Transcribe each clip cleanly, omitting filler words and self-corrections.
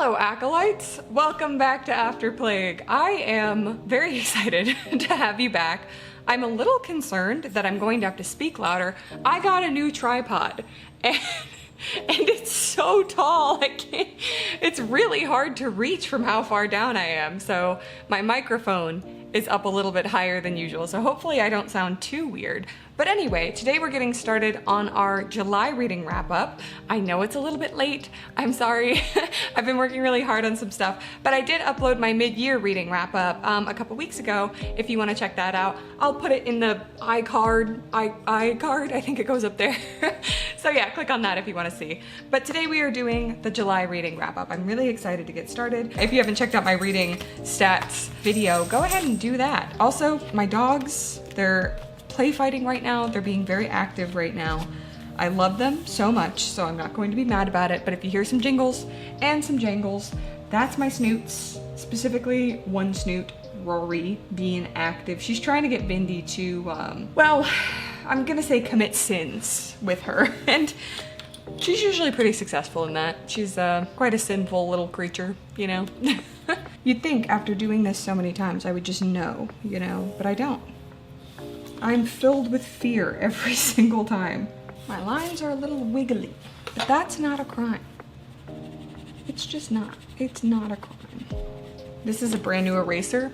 Hello Acolytes! Welcome back to After Plague. I am very excited to have you back. I'm a little concerned that I'm going to have to speak louder. I got a new tripod and it's so tall, it's really hard to reach from how far down I am. So my microphone is up a little bit higher than usual. So hopefully I don't sound too weird. But anyway, today we're getting started on our July reading wrap up. I know it's a little bit late. I'm sorry. I've been working really hard on some stuff, but I did upload my mid-year reading wrap up a couple weeks ago. If you want to check that out, I'll put it in the iCard, I think it goes up there. So yeah, click on that if you want to see. But today we are doing the July reading wrap up. I'm really excited to get started. If you haven't checked out my reading stats video, go ahead and do that. Also, my dogs, they're play fighting right now. They're being very active right now. I love them so much, so I'm not going to be mad about it. But if you hear some jingles and some jangles, that's my snoots, specifically one snoot, Rory, being active. She's trying to get Bindi to, well, I'm gonna say commit sins with her. And she's usually pretty successful in that. She's quite a sinful little creature, you know? You'd think after doing this so many times I would just know, you know, but I don't. I'm filled with fear every single time. My lines are a little wiggly, but that's not a crime. It's just not. It's not a crime. This is a brand new eraser,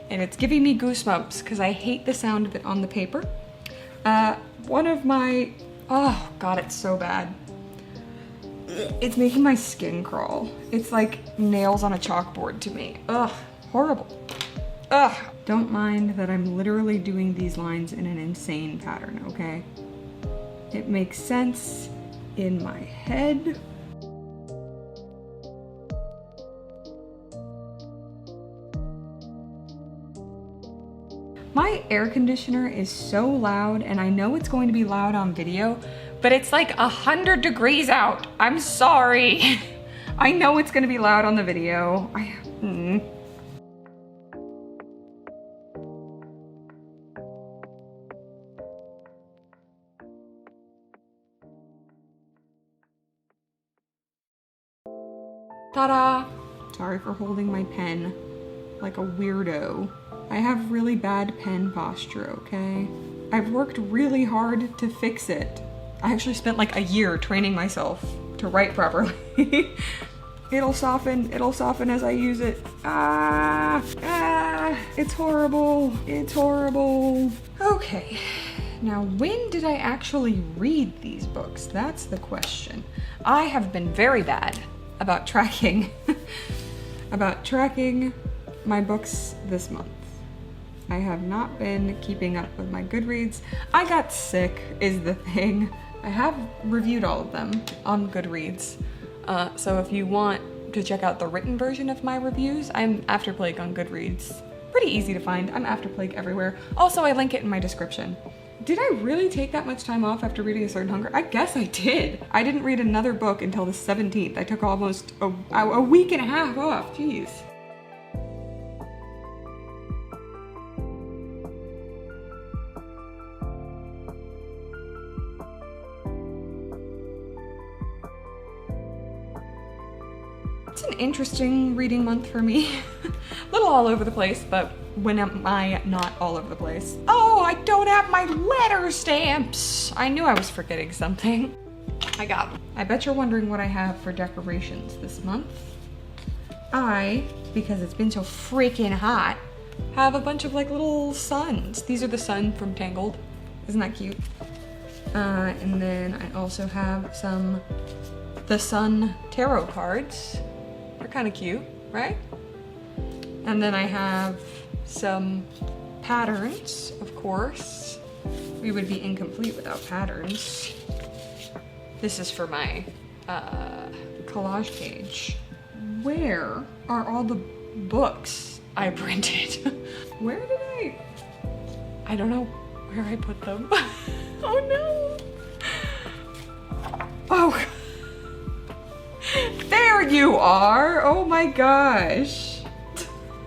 and it's giving me goosebumps because I hate the sound of it on the paper. One of my, oh God, it's so bad. It's making my skin crawl. It's like nails on a chalkboard to me. Ugh, horrible. Ugh. Don't mind that I'm literally doing these lines in an insane pattern, okay? It makes sense in my head. My air conditioner is so loud, and I know it's going to be loud on video, but it's like 100 degrees out. I'm sorry. I know it's gonna be loud on the video. Ta-da! Sorry for holding my pen like a weirdo. I have really bad pen posture, okay? I've worked really hard to fix it. I actually spent like a year training myself to write properly. It'll soften as I use it. It's horrible, it's horrible. Okay, now when did I actually read these books? That's the question. I have been very bad about tracking my books this month. I have not been keeping up with my Goodreads. I got sick is the thing. I have reviewed all of them on Goodreads. So if you want to check out the written version of my reviews, I'm After Plague on Goodreads. Pretty easy to find. I'm After Plague everywhere. Also, I link it in my description. Did I really take that much time off after reading A Certain Hunger? I guess I did. I didn't read another book until the 17th. I took almost a week and a half off, jeez. It's an interesting reading month for me. A little all over the place, but when am I not all over the place? Oh, I don't have my letter stamps. I knew I was forgetting something. I got them. I bet you're wondering what I have for decorations this month. Because it's been so freaking hot, have a bunch of like little suns. These are the sun from Tangled. Isn't that cute? And then I also have the sun tarot cards. They're kind of cute, right? And then I have some patterns, of course. We would be incomplete without patterns. This is for my collage page. Where are all the books I printed? Where did I don't know where I put them. Oh no. Oh. There you are! Oh my gosh!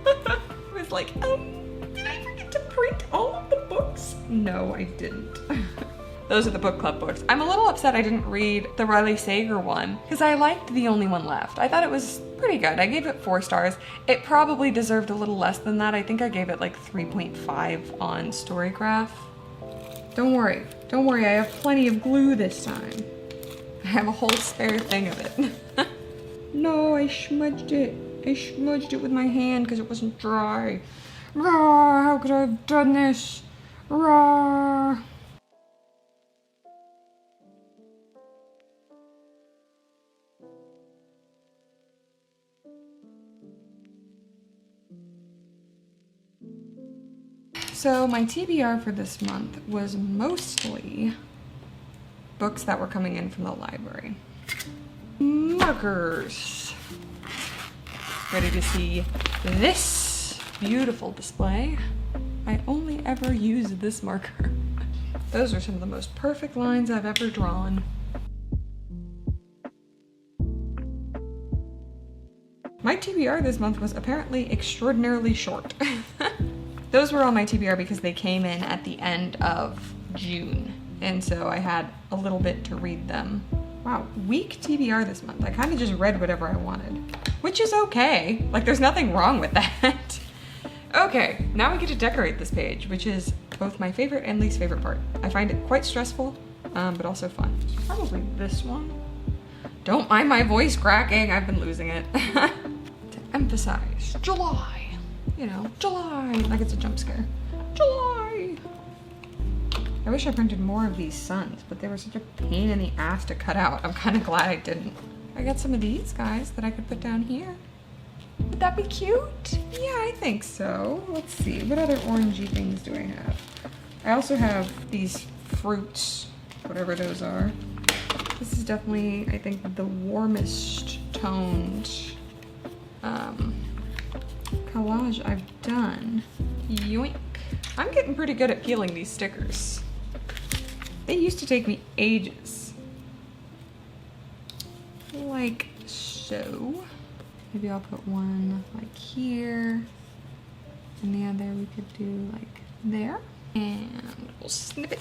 I was like, did I forget to print all of the books? No, I didn't. those are the book club books. I'm a little upset I didn't read the Riley Sager one because I liked The Only One Left. I thought it was pretty good. I gave it 4 stars. It probably deserved a little less than that. I think I gave it like 3.5 on Storygraph. Don't worry, I have plenty of glue this time. I have a whole spare thing of it. No, I smudged it. I smudged it with my hand because it wasn't dry. Rawr, how could I have done this? Rawr. So my TBR for this month was mostly books that were coming in from the library. Markers. Ready to see this beautiful display? I only ever use this marker. Those are some of the most perfect lines I've ever drawn. My TBR this month was apparently extraordinarily short. Those were on my TBR because they came in at the end of June, and so I had a little bit to read them. Wow, weak TBR this month. I kind of just read whatever I wanted, which is okay. Like, there's nothing wrong with that. Okay, now we get to decorate this page, which is both my favorite and least favorite part. I find it quite stressful, but also fun. Probably this one. Don't mind my voice cracking, I've been losing it. To emphasize July. You know, July, like it's a jump scare. July! I wish I printed more of these suns, but they were such a pain in the ass to cut out. I'm kind of glad I didn't. I got some of these guys that I could put down here. Would that be cute? Yeah, I think so. Let's see, what other orangey things do I have? I also have these fruits, whatever those are. This is definitely, I think, the warmest toned collage I've done. Yoink. I'm getting pretty good at peeling these stickers. They used to take me ages. Like so. Maybe I'll put one like here, and the other we could do like there. And we'll snip it.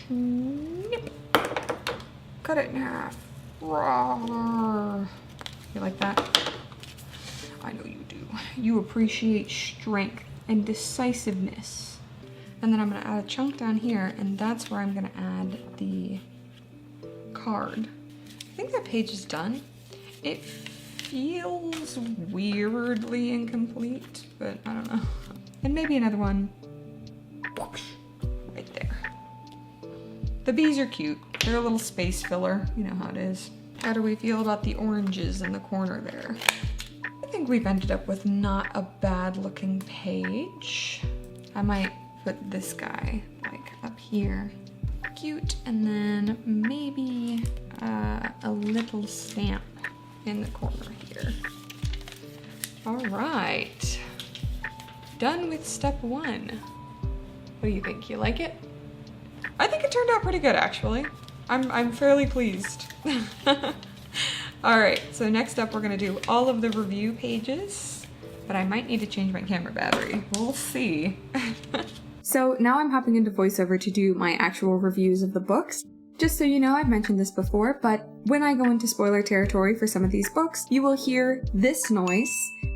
Snip. Cut it in half. Rawr. You like that? I know you do. You appreciate strength and decisiveness. And then I'm gonna add a chunk down here, and that's where I'm gonna add the card. I think that page is done. It feels weirdly incomplete, but I don't know. And maybe another one right there. The bees are cute. They're a little space filler. You know how it is. How do we feel about the oranges in the corner there? I think we've ended up with not a bad looking page. I might put this guy like up here. Cute. And then maybe a little stamp in the corner here. All right. Done with step 1. What do you think? You like it? I think it turned out pretty good, actually. I'm fairly pleased. All right, so next up we're gonna do all of the review pages, but I might need to change my camera battery. We'll see. So now I'm hopping into VoiceOver to do my actual reviews of the books. Just so you know, I've mentioned this before, but when I go into spoiler territory for some of these books, you will hear this noise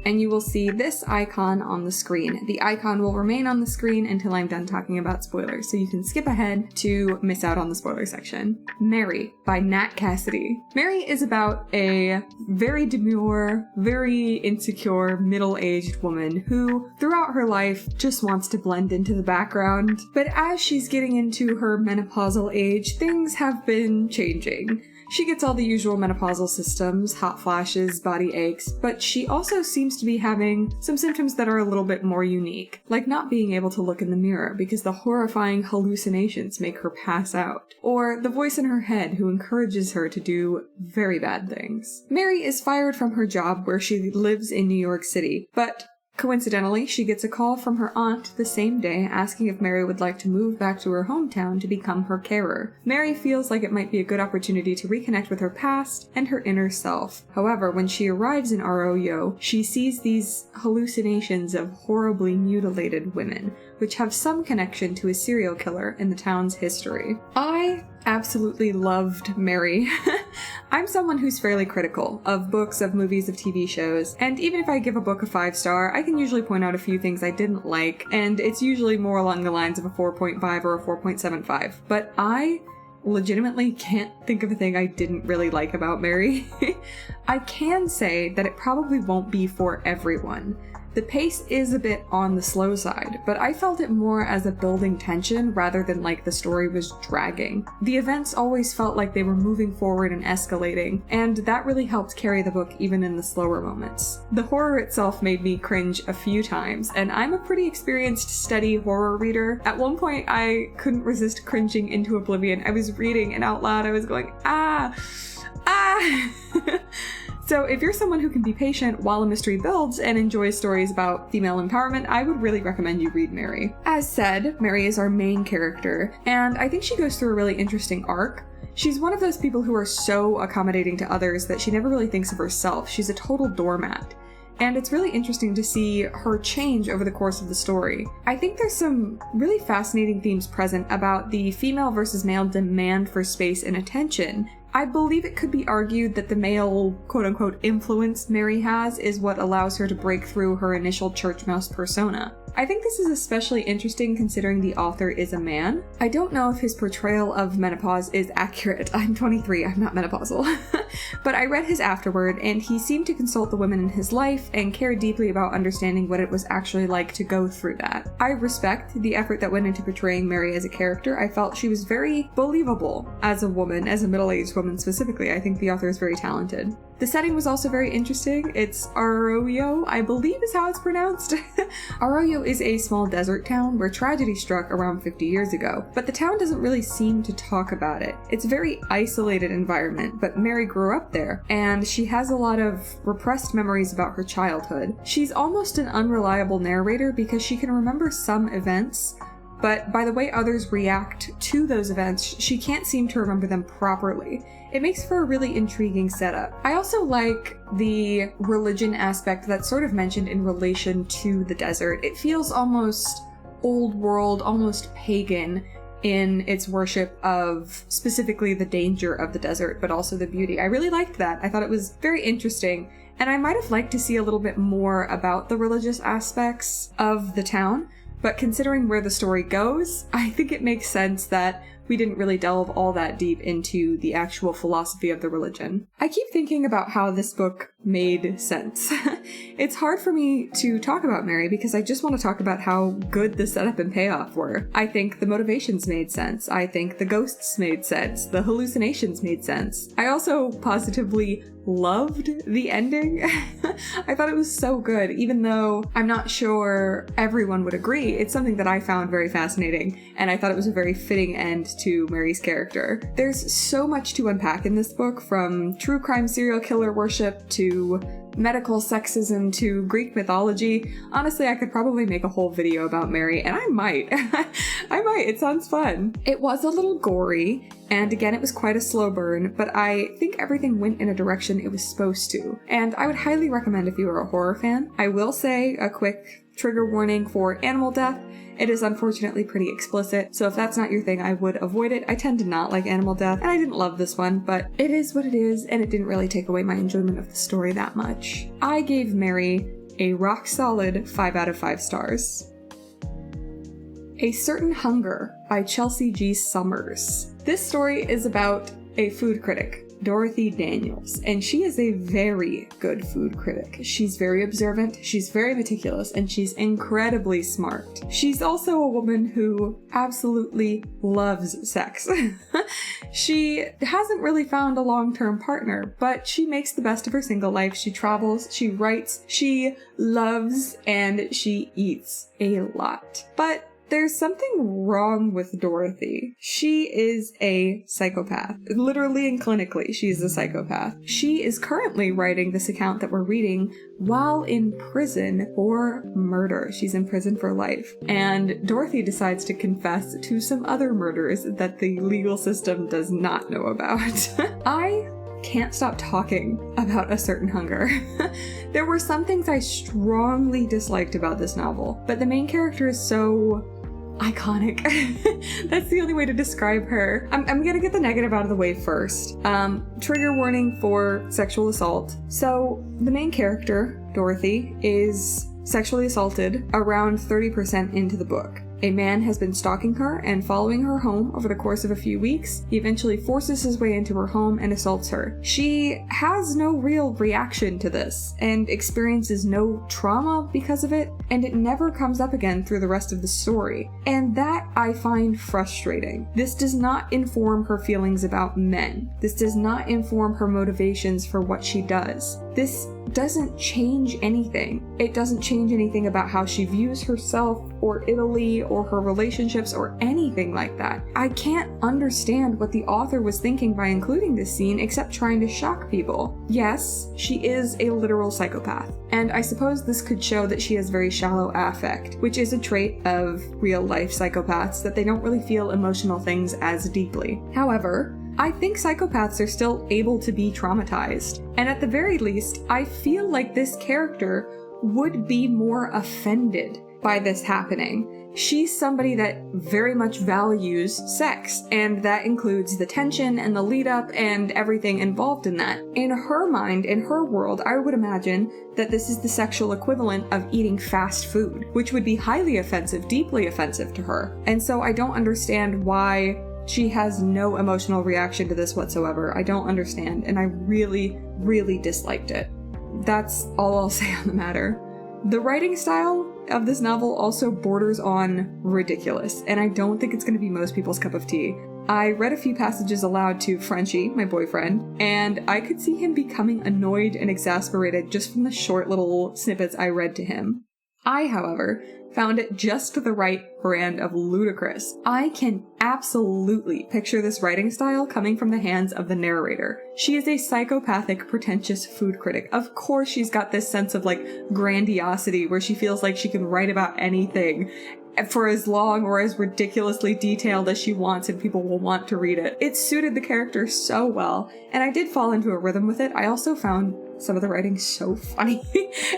and you will see this icon on the screen. The icon will remain on the screen until I'm done talking about spoilers, so you can skip ahead to miss out on the spoiler section. Mary by Nat Cassidy. Mary is about a very demure, very insecure, middle-aged woman who, throughout her life, just wants to blend into the background. But as she's getting into her menopausal age, things have been changing. She gets all the usual menopausal symptoms, hot flashes, body aches, but she also seems to be having some symptoms that are a little bit more unique, like not being able to look in the mirror because the horrifying hallucinations make her pass out, or the voice in her head who encourages her to do very bad things. Mary is fired from her job where she lives in New York City, but Coincidentally, she gets a call from her aunt the same day asking if Mary would like to move back to her hometown to become her carer. Mary feels like it might be a good opportunity to reconnect with her past and her inner self. However, when she arrives in Arroyo, she sees these hallucinations of horribly mutilated women, which have some connection to a serial killer in the town's history. I absolutely loved Mary. I'm someone who's fairly critical of books, of movies, of TV shows, and even if I give a book a 5-star, I can usually point out a few things I didn't like, and it's usually more along the lines of a 4.5 or a 4.75. But I legitimately can't think of a thing I didn't really like about Mary. I can say that it probably won't be for everyone. The pace is a bit on the slow side, but I felt it more as a building tension rather than like the story was dragging. The events always felt like they were moving forward and escalating, and that really helped carry the book even in the slower moments. The horror itself made me cringe a few times, and I'm a pretty experienced, steady horror reader. At one point, I couldn't resist cringing into oblivion. I was reading and out loud I was going, ah! So if you're someone who can be patient while a mystery builds and enjoys stories about female empowerment, I would really recommend you read Mary. As said, Mary is our main character, and I think she goes through a really interesting arc. She's one of those people who are so accommodating to others that she never really thinks of herself. She's a total doormat. And it's really interesting to see her change over the course of the story. I think there's some really fascinating themes present about the female versus male demand for space and attention. I believe it could be argued that the male, quote-unquote, influence Mary has is what allows her to break through her initial church mouse persona. I think this is especially interesting considering the author is a man. I don't know if his portrayal of menopause is accurate. I'm 23, I'm not menopausal. But I read his afterword, and he seemed to consult the women in his life and care deeply about understanding what it was actually like to go through that. I respect the effort that went into portraying Mary as a character. I felt she was very believable as a woman, as a middle-aged woman specifically. I think the author is very talented. The setting was also very interesting. It's Arroyo, I believe is how it's pronounced. Arroyo is a small desert town where tragedy struck around 50 years ago, but the town doesn't really seem to talk about it. It's a very isolated environment, but Mary grew up there, and she has a lot of repressed memories about her childhood. She's almost an unreliable narrator because she can remember some events, but by the way others react to those events, she can't seem to remember them properly. It makes for a really intriguing setup. I also like the religion aspect that's sort of mentioned in relation to the desert. It feels almost old world, almost pagan in its worship of specifically the danger of the desert, but also the beauty. I really liked that. I thought it was very interesting, and I might have liked to see a little bit more about the religious aspects of the town. But considering where the story goes, I think it makes sense that we didn't really delve all that deep into the actual philosophy of the religion. I keep thinking about how this book made sense. It's hard for me to talk about Mary because I just want to talk about how good the setup and payoff were. I think the motivations made sense. I think the ghosts made sense. The hallucinations made sense. I also positively loved the ending. I thought it was so good, even though I'm not sure everyone would agree. It's something that I found very fascinating, and I thought it was a very fitting end to Mary's character. There's so much to unpack in this book, from true crime serial killer worship to medical sexism to Greek mythology. Honestly, I could probably make a whole video about Mary, and I might. I might. It sounds fun. It was a little gory, and again, it was quite a slow burn, but I think everything went in a direction it was supposed to, and I would highly recommend if you are a horror fan. I will say a quick trigger warning for animal death. It is unfortunately pretty explicit, so if that's not your thing, I would avoid it. I tend to not like animal death, and I didn't love this one, but it is what it is, and it didn't really take away my enjoyment of the story that much. I gave Mary a rock solid 5 out of 5 stars. A Certain Hunger by Chelsea G. Summers. This story is about a food critic, Dorothy Daniels, and she is a very good food critic. She's very observant, she's very meticulous, and she's incredibly smart. She's also a woman who absolutely loves sex. She hasn't really found a long-term partner, but she makes the best of her single life. She travels, she writes, she loves, and she eats a lot. But There's something wrong with Dorothy. She is a psychopath. Literally and clinically, she's a psychopath. She is currently writing this account that we're reading while in prison for murder. She's in prison for life. And Dorothy decides to confess to some other murders that the legal system does not know about. I can't stop talking about A Certain Hunger. There were some things I strongly disliked about this novel, but the main character is so iconic. That's the only way to describe her. I'm gonna get the negative out of the way first. Trigger warning for sexual assault. So the main character, Dorothy, is sexually assaulted around 30% into the book. A man has been stalking her and following her home over the course of a few weeks. He eventually forces his way into her home and assaults her. She has no real reaction to this and experiences no trauma because of it, and it never comes up again through the rest of the story. And that I find frustrating. This does not inform her feelings about men. This does not inform her motivations for what she does. This doesn't change anything. It doesn't change anything about how she views herself or Italy or her relationships or anything like that. I can't understand what the author was thinking by including this scene except trying to shock people. Yes, she is a literal psychopath, and I suppose this could show that she has very shallow affect, which is a trait of real-life psychopaths, that they don't really feel emotional things as deeply. However, I think psychopaths are still able to be traumatized, and at the very least, I feel like this character would be more offended by this happening. She's somebody that very much values sex, and that includes the tension and the lead up and everything involved in that. In her mind, in her world, I would imagine that this is the sexual equivalent of eating fast food, which would be highly offensive, deeply offensive to her. And so I don't understand why she has no emotional reaction to this whatsoever. I don't understand, and I really, really disliked it. That's all I'll say on the matter. The writing style of this novel also borders on ridiculous, and I don't think it's going to be most people's cup of tea. I read a few passages aloud to Frenchie, my boyfriend, and I could see him becoming annoyed and exasperated just from the short little snippets I read to him. I, however, found it just the right brand of ludicrous. I can absolutely picture this writing style coming from the hands of the narrator. She is a psychopathic, pretentious food critic. Of course she's got this sense of grandiosity where she feels like she can write about anything for as long or as ridiculously detailed as she wants, and people will want to read it. It suited the character so well, and I did fall into a rhythm with it. I also found some of the writing so funny.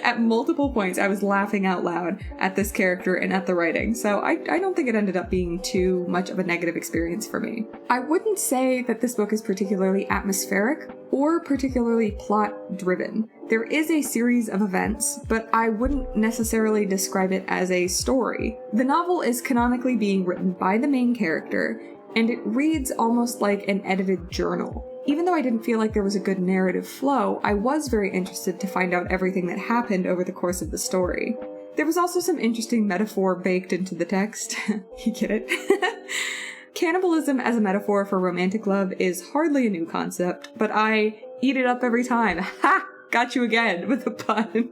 At multiple points, I was laughing out loud at this character and at the writing, so I don't think it ended up being too much of a negative experience for me. I wouldn't say that this book is particularly atmospheric or particularly plot-driven. There is a series of events, but I wouldn't necessarily describe it as a story. The novel is canonically being written by the main character, and it reads almost like an edited journal. Even though I didn't feel like there was a good narrative flow, I was very interested to find out everything that happened over the course of the story. There was also some interesting metaphor baked into the text. You get it? Cannibalism as a metaphor for romantic love is hardly a new concept, but I eat it up every time. Ha! Got you again with a pun.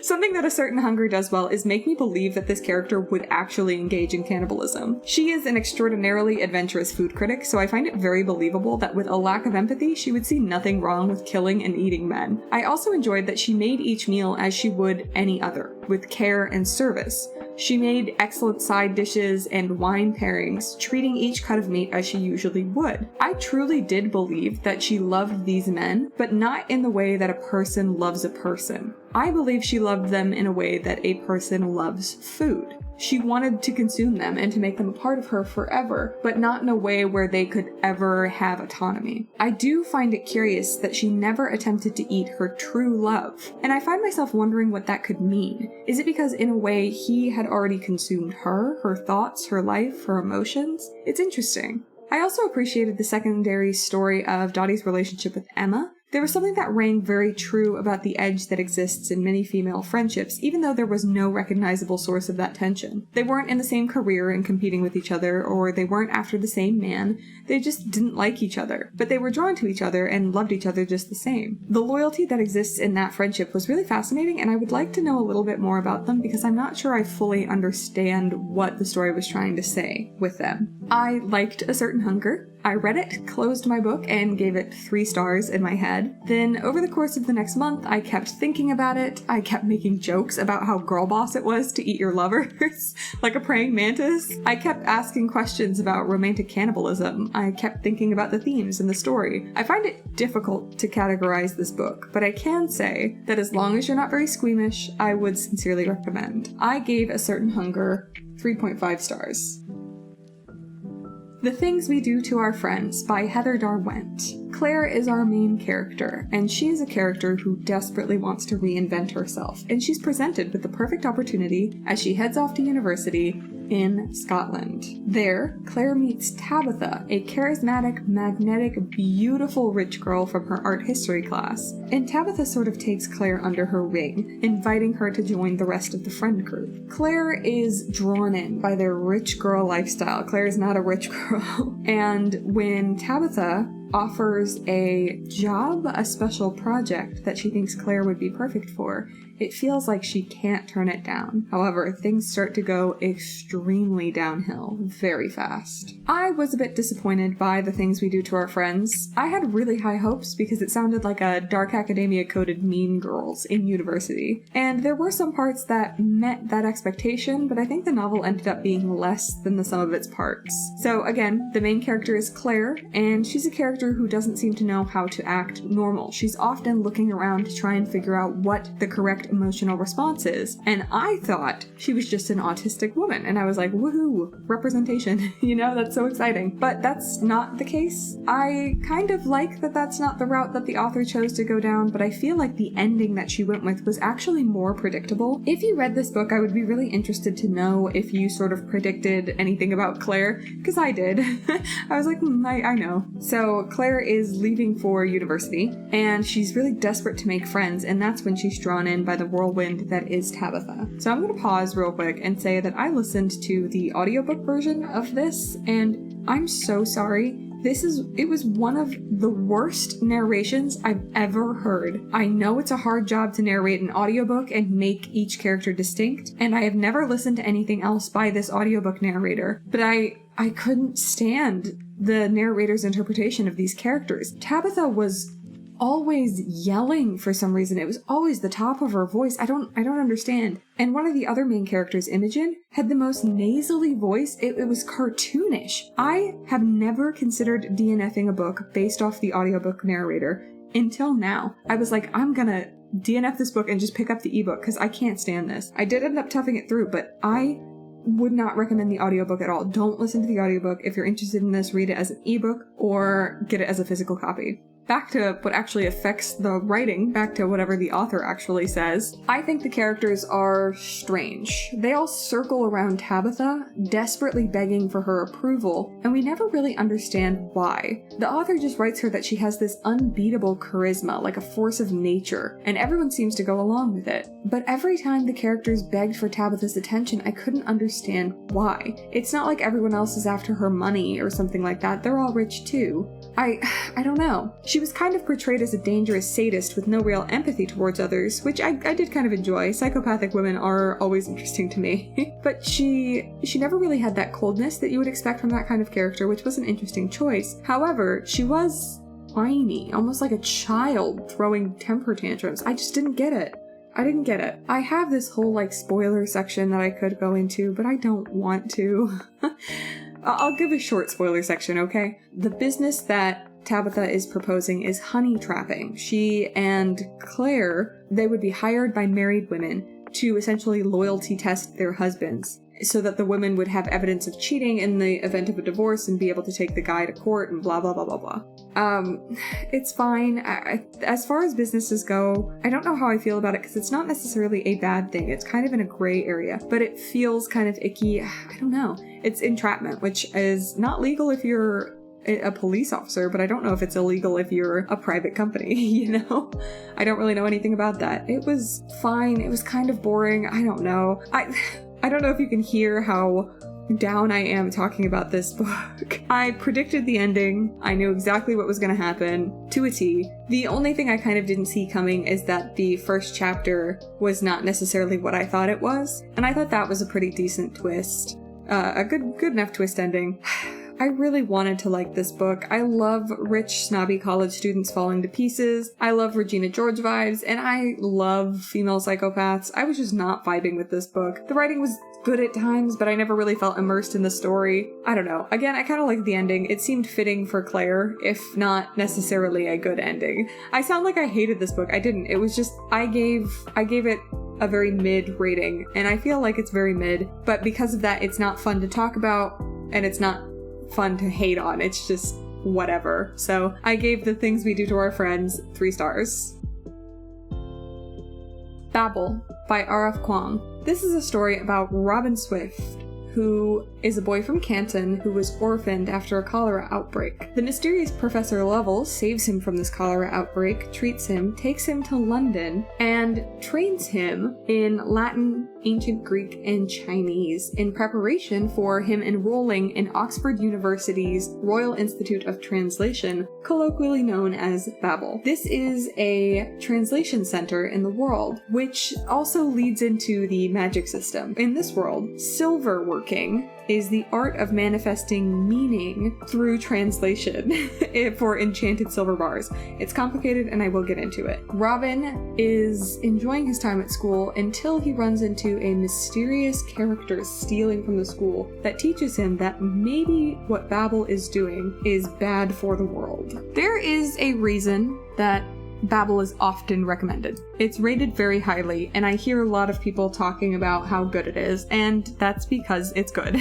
Something that A Certain Hunger does well is make me believe that this character would actually engage in cannibalism. She is an extraordinarily adventurous food critic, so I find it very believable that with a lack of empathy, she would see nothing wrong with killing and eating men. I also enjoyed that she made each meal as she would any other, with care and service. She made excellent side dishes and wine pairings, treating each cut of meat as she usually would. I truly did believe that she loved these men, but not in the way that a person loves a person. I believe she loved them in a way that a person loves food. She wanted to consume them and to make them a part of her forever, but not in a way where they could ever have autonomy. I do find it curious that she never attempted to eat her true love, and I find myself wondering what that could mean. Is it because in a way he had already consumed her, her thoughts, her life, her emotions? It's interesting. I also appreciated the secondary story of Dottie's relationship with Emma. There was something that rang very true about the edge that exists in many female friendships, even though there was no recognizable source of that tension. They weren't in the same career and competing with each other, or they weren't after the same man. They just didn't like each other, but they were drawn to each other and loved each other just the same. The loyalty that exists in that friendship was really fascinating, and I would like to know a little bit more about them because I'm not sure I fully understand what the story was trying to say with them. I liked A Certain Hunger. I read it, closed my book, and gave it 3 stars in my head. Then, over the course of the next month, I kept thinking about it. I kept making jokes about how girl boss it was to eat your lovers, like a praying mantis. I kept asking questions about romantic cannibalism. I kept thinking about the themes in the story. I find it difficult to categorize this book, but I can say that as long as you're not very squeamish, I would sincerely recommend. I gave A Certain Hunger 3.5 stars. The Things We Do to Our Friends by Heather Darwent. Claire is our main character, and she is a character who desperately wants to reinvent herself, and she's presented with the perfect opportunity as she heads off to university in Scotland. There, Claire meets Tabitha, a charismatic, magnetic, beautiful rich girl from her art history class, and Tabitha sort of takes Claire under her wing, inviting her to join the rest of the friend group. Claire is drawn in by their rich girl lifestyle. Claire is not a rich girl. And when Tabitha offers a job, a special project that she thinks Claire would be perfect for, it feels like she can't turn it down. However, things start to go extremely downhill very fast. I was a bit disappointed by The Things We Do to Our Friends. I had really high hopes because it sounded like a dark academia coded Mean Girls in university. And there were some parts that met that expectation, but I think the novel ended up being less than the sum of its parts. So again, the main character is Claire, and she's a character who doesn't seem to know how to act normal. She's often looking around to try and figure out what the correct emotional response is. And I thought she was just an autistic woman. And I was like, woohoo, representation. You know, that's so exciting. But that's not the case. I kind of like that that's not the route that the author chose to go down, but I feel like the ending that she went with was actually more predictable. If you read this book, I would be really interested to know if you sort of predicted anything about Claire, because I did. I was like, I know. So Claire is leaving for university, and she's really desperate to make friends, and that's when she's drawn in by the whirlwind that is Tabitha. So I'm going to pause real quick and say that I listened to the audiobook version of this, and I'm so sorry. It was one of the worst narrations I've ever heard. I know it's a hard job to narrate an audiobook and make each character distinct, and I have never listened to anything else by this audiobook narrator, but I couldn't stand the narrator's interpretation of these characters. Tabitha was always yelling for some reason. It was always the top of her voice. I don't understand. And one of the other main characters, Imogen, had the most nasally voice. It was cartoonish. I have never considered DNFing a book based off the audiobook narrator until now. I was like, I'm gonna DNF this book and just pick up the ebook because I can't stand this. I did end up toughing it through, but I would not recommend the audiobook at all. Don't listen to the audiobook. If you're interested in this, read it as an ebook or get it as a physical copy. Back to what actually affects the writing, back to whatever the author actually says. I think the characters are strange. They all circle around Tabitha, desperately begging for her approval, and we never really understand why. The author just writes her that she has this unbeatable charisma, like a force of nature, and everyone seems to go along with it. But every time the characters begged for Tabitha's attention, I couldn't understand why. It's not like everyone else is after her money or something like that. They're all rich too. I don't know. She was kind of portrayed as a dangerous sadist with no real empathy towards others, which I did kind of enjoy. Psychopathic women are always interesting to me. But she never really had that coldness that you would expect from that kind of character, which was an interesting choice. However, she was whiny, almost like a child throwing temper tantrums. I just didn't get it. I didn't get it. I have this whole spoiler section that I could go into, but I don't want to. I'll give a short spoiler section, okay? The business that Tabitha is proposing is honey trapping. She and Claire, they would be hired by married women to essentially loyalty test their husbands so that the women would have evidence of cheating in the event of a divorce and be able to take the guy to court and blah, blah, blah, blah, blah. It's fine. As far as businesses go, I don't know how I feel about it because it's not necessarily a bad thing. It's kind of in a gray area, but it feels kind of icky. I don't know. It's entrapment, which is not legal if you're a police officer, but I don't know if it's illegal if you're a private company, you know? I don't really know anything about that. It was fine. It was kind of boring. I don't know. I don't know if you can hear how down I am talking about this book. I predicted the ending. I knew exactly what was going to happen to a T. The only thing I kind of didn't see coming is that the first chapter was not necessarily what I thought it was, and I thought that was a pretty decent twist. A good enough twist ending. I really wanted to like this book. I love rich, snobby college students falling to pieces. I love Regina George vibes, and I love female psychopaths. I was just not vibing with this book. The writing was good at times, but I never really felt immersed in the story. I don't know. Again, I kind of liked the ending. It seemed fitting for Claire, if not necessarily a good ending. I sound like I hated this book. I didn't. It was just, I gave it a very mid rating, and I feel like it's very mid, but because of that, it's not fun to talk about, and it's not fun to hate on. It's just whatever. So I gave The Things We Do to Our Friends 3 stars. Babel by R.F. Kuang. This is a story about Robin Swift, who is a boy from Canton who was orphaned after a cholera outbreak. The mysterious Professor Lovell saves him from this cholera outbreak, treats him, takes him to London, and trains him in Latin, Ancient Greek, and Chinese in preparation for him enrolling in Oxford University's Royal Institute of Translation, colloquially known as Babel. This is a translation center in the world, which also leads into the magic system. In this world, silver working is the art of manifesting meaning through translation for enchanted silver bars. It's complicated, and I will get into it. Robin is enjoying his time at school until he runs into a mysterious character stealing from the school that teaches him that maybe what Babel is doing is bad for the world. There is a reason that Babel is often recommended. It's rated very highly, and I hear a lot of people talking about how good it is, and that's because it's good.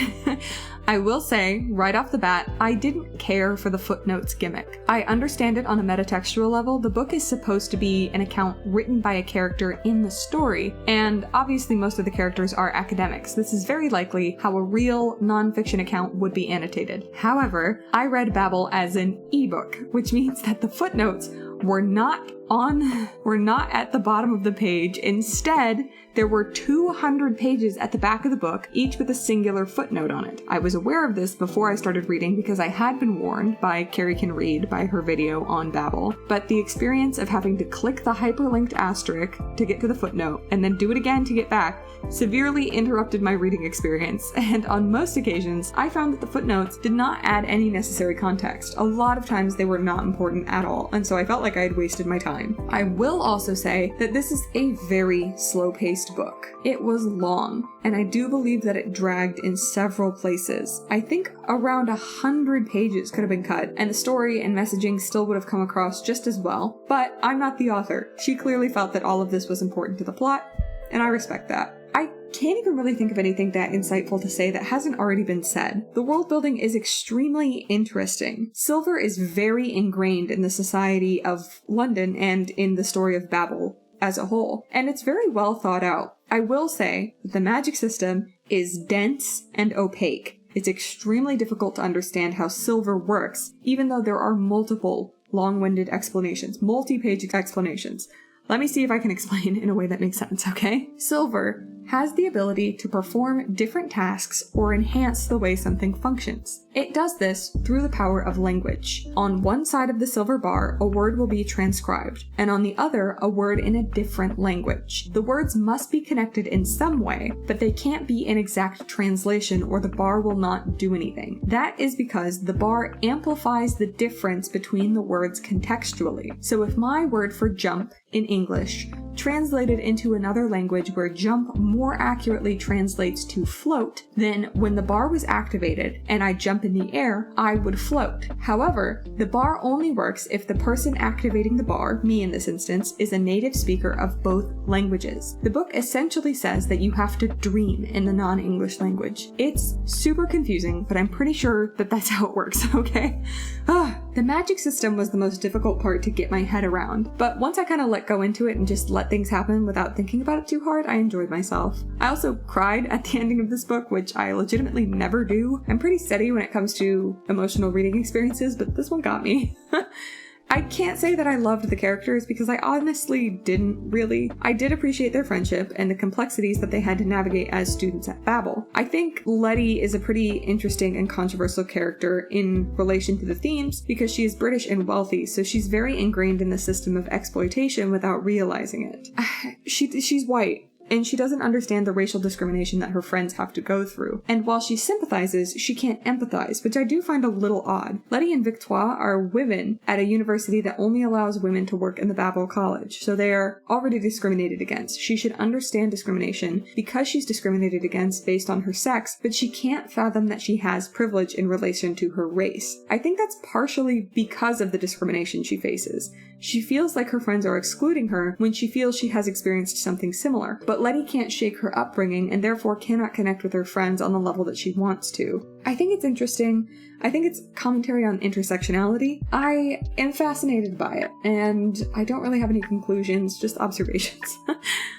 I will say, right off the bat, I didn't care for the footnotes gimmick. I understand it on a metatextual level. The book is supposed to be an account written by a character in the story, and obviously most of the characters are academics. This is very likely how a real non-fiction account would be annotated. However, I read Babel as an ebook, which means that the footnotes were not at the bottom of the page. Instead, there were 200 pages at the back of the book, each with a singular footnote on it. I was aware of this before I started reading because I had been warned by Carrie Can Read by her video on Babel, but the experience of having to click the hyperlinked asterisk to get to the footnote and then do it again to get back severely interrupted my reading experience, and on most occasions, I found that the footnotes did not add any necessary context. A lot of times they were not important at all, and so I felt like I had wasted my time. I will also say that this is a very slow-paced book. It was long, and I do believe that it dragged in several places. I think around 100 pages could have been cut, and the story and messaging still would have come across just as well, but I'm not the author. She clearly felt that all of this was important to the plot, and I respect that. I can't even really think of anything that insightful to say that hasn't already been said. The world building is extremely interesting. Silver is very ingrained in the society of London and in the story of Babel as a whole, and it's very well thought out. I will say that the magic system is dense and opaque. It's extremely difficult to understand how silver works, even though there are multiple long-winded explanations, multi-page explanations. Let me see if I can explain in a way that makes sense, okay? Silver has the ability to perform different tasks or enhance the way something functions. It does this through the power of language. On one side of the silver bar, a word will be transcribed, and on the other, a word in a different language. The words must be connected in some way, but they can't be an exact translation or the bar will not do anything. That is because the bar amplifies the difference between the words contextually. So if my word for jump in English translated into another language where jump more accurately translates to float, then when the bar was activated and I jump in the air, I would float. However, the bar only works if the person activating the bar, me in this instance, is a native speaker of both languages. The book essentially says that you have to dream in the non-English language. It's super confusing, but I'm pretty sure that that's how it works, okay? The magic system was the most difficult part to get my head around, but once I kind of let go into it and just let things happen without thinking about it too hard, I enjoyed myself. I also cried at the ending of this book, which I legitimately never do. I'm pretty steady when it comes to emotional reading experiences, but this one got me. I can't say that I loved the characters because I honestly didn't really. I did appreciate their friendship and the complexities that they had to navigate as students at Babel. I think Letty is a pretty interesting and controversial character in relation to the themes because she is British and wealthy, so she's very ingrained in the system of exploitation without realizing it. She's white, and she doesn't understand the racial discrimination that her friends have to go through. And while she sympathizes, she can't empathize, which I do find a little odd. Letty and Victoire are women at a university that only allows women to work in the Babel College, so they are already discriminated against. She should understand discrimination because she's discriminated against based on her sex, but she can't fathom that she has privilege in relation to her race. I think that's partially because of the discrimination she faces. She feels like her friends are excluding her when she feels she has experienced something similar, but Letty can't shake her upbringing and therefore cannot connect with her friends on the level that she wants to. I think it's interesting. I think it's commentary on intersectionality. I am fascinated by it, and I don't really have any conclusions, just observations.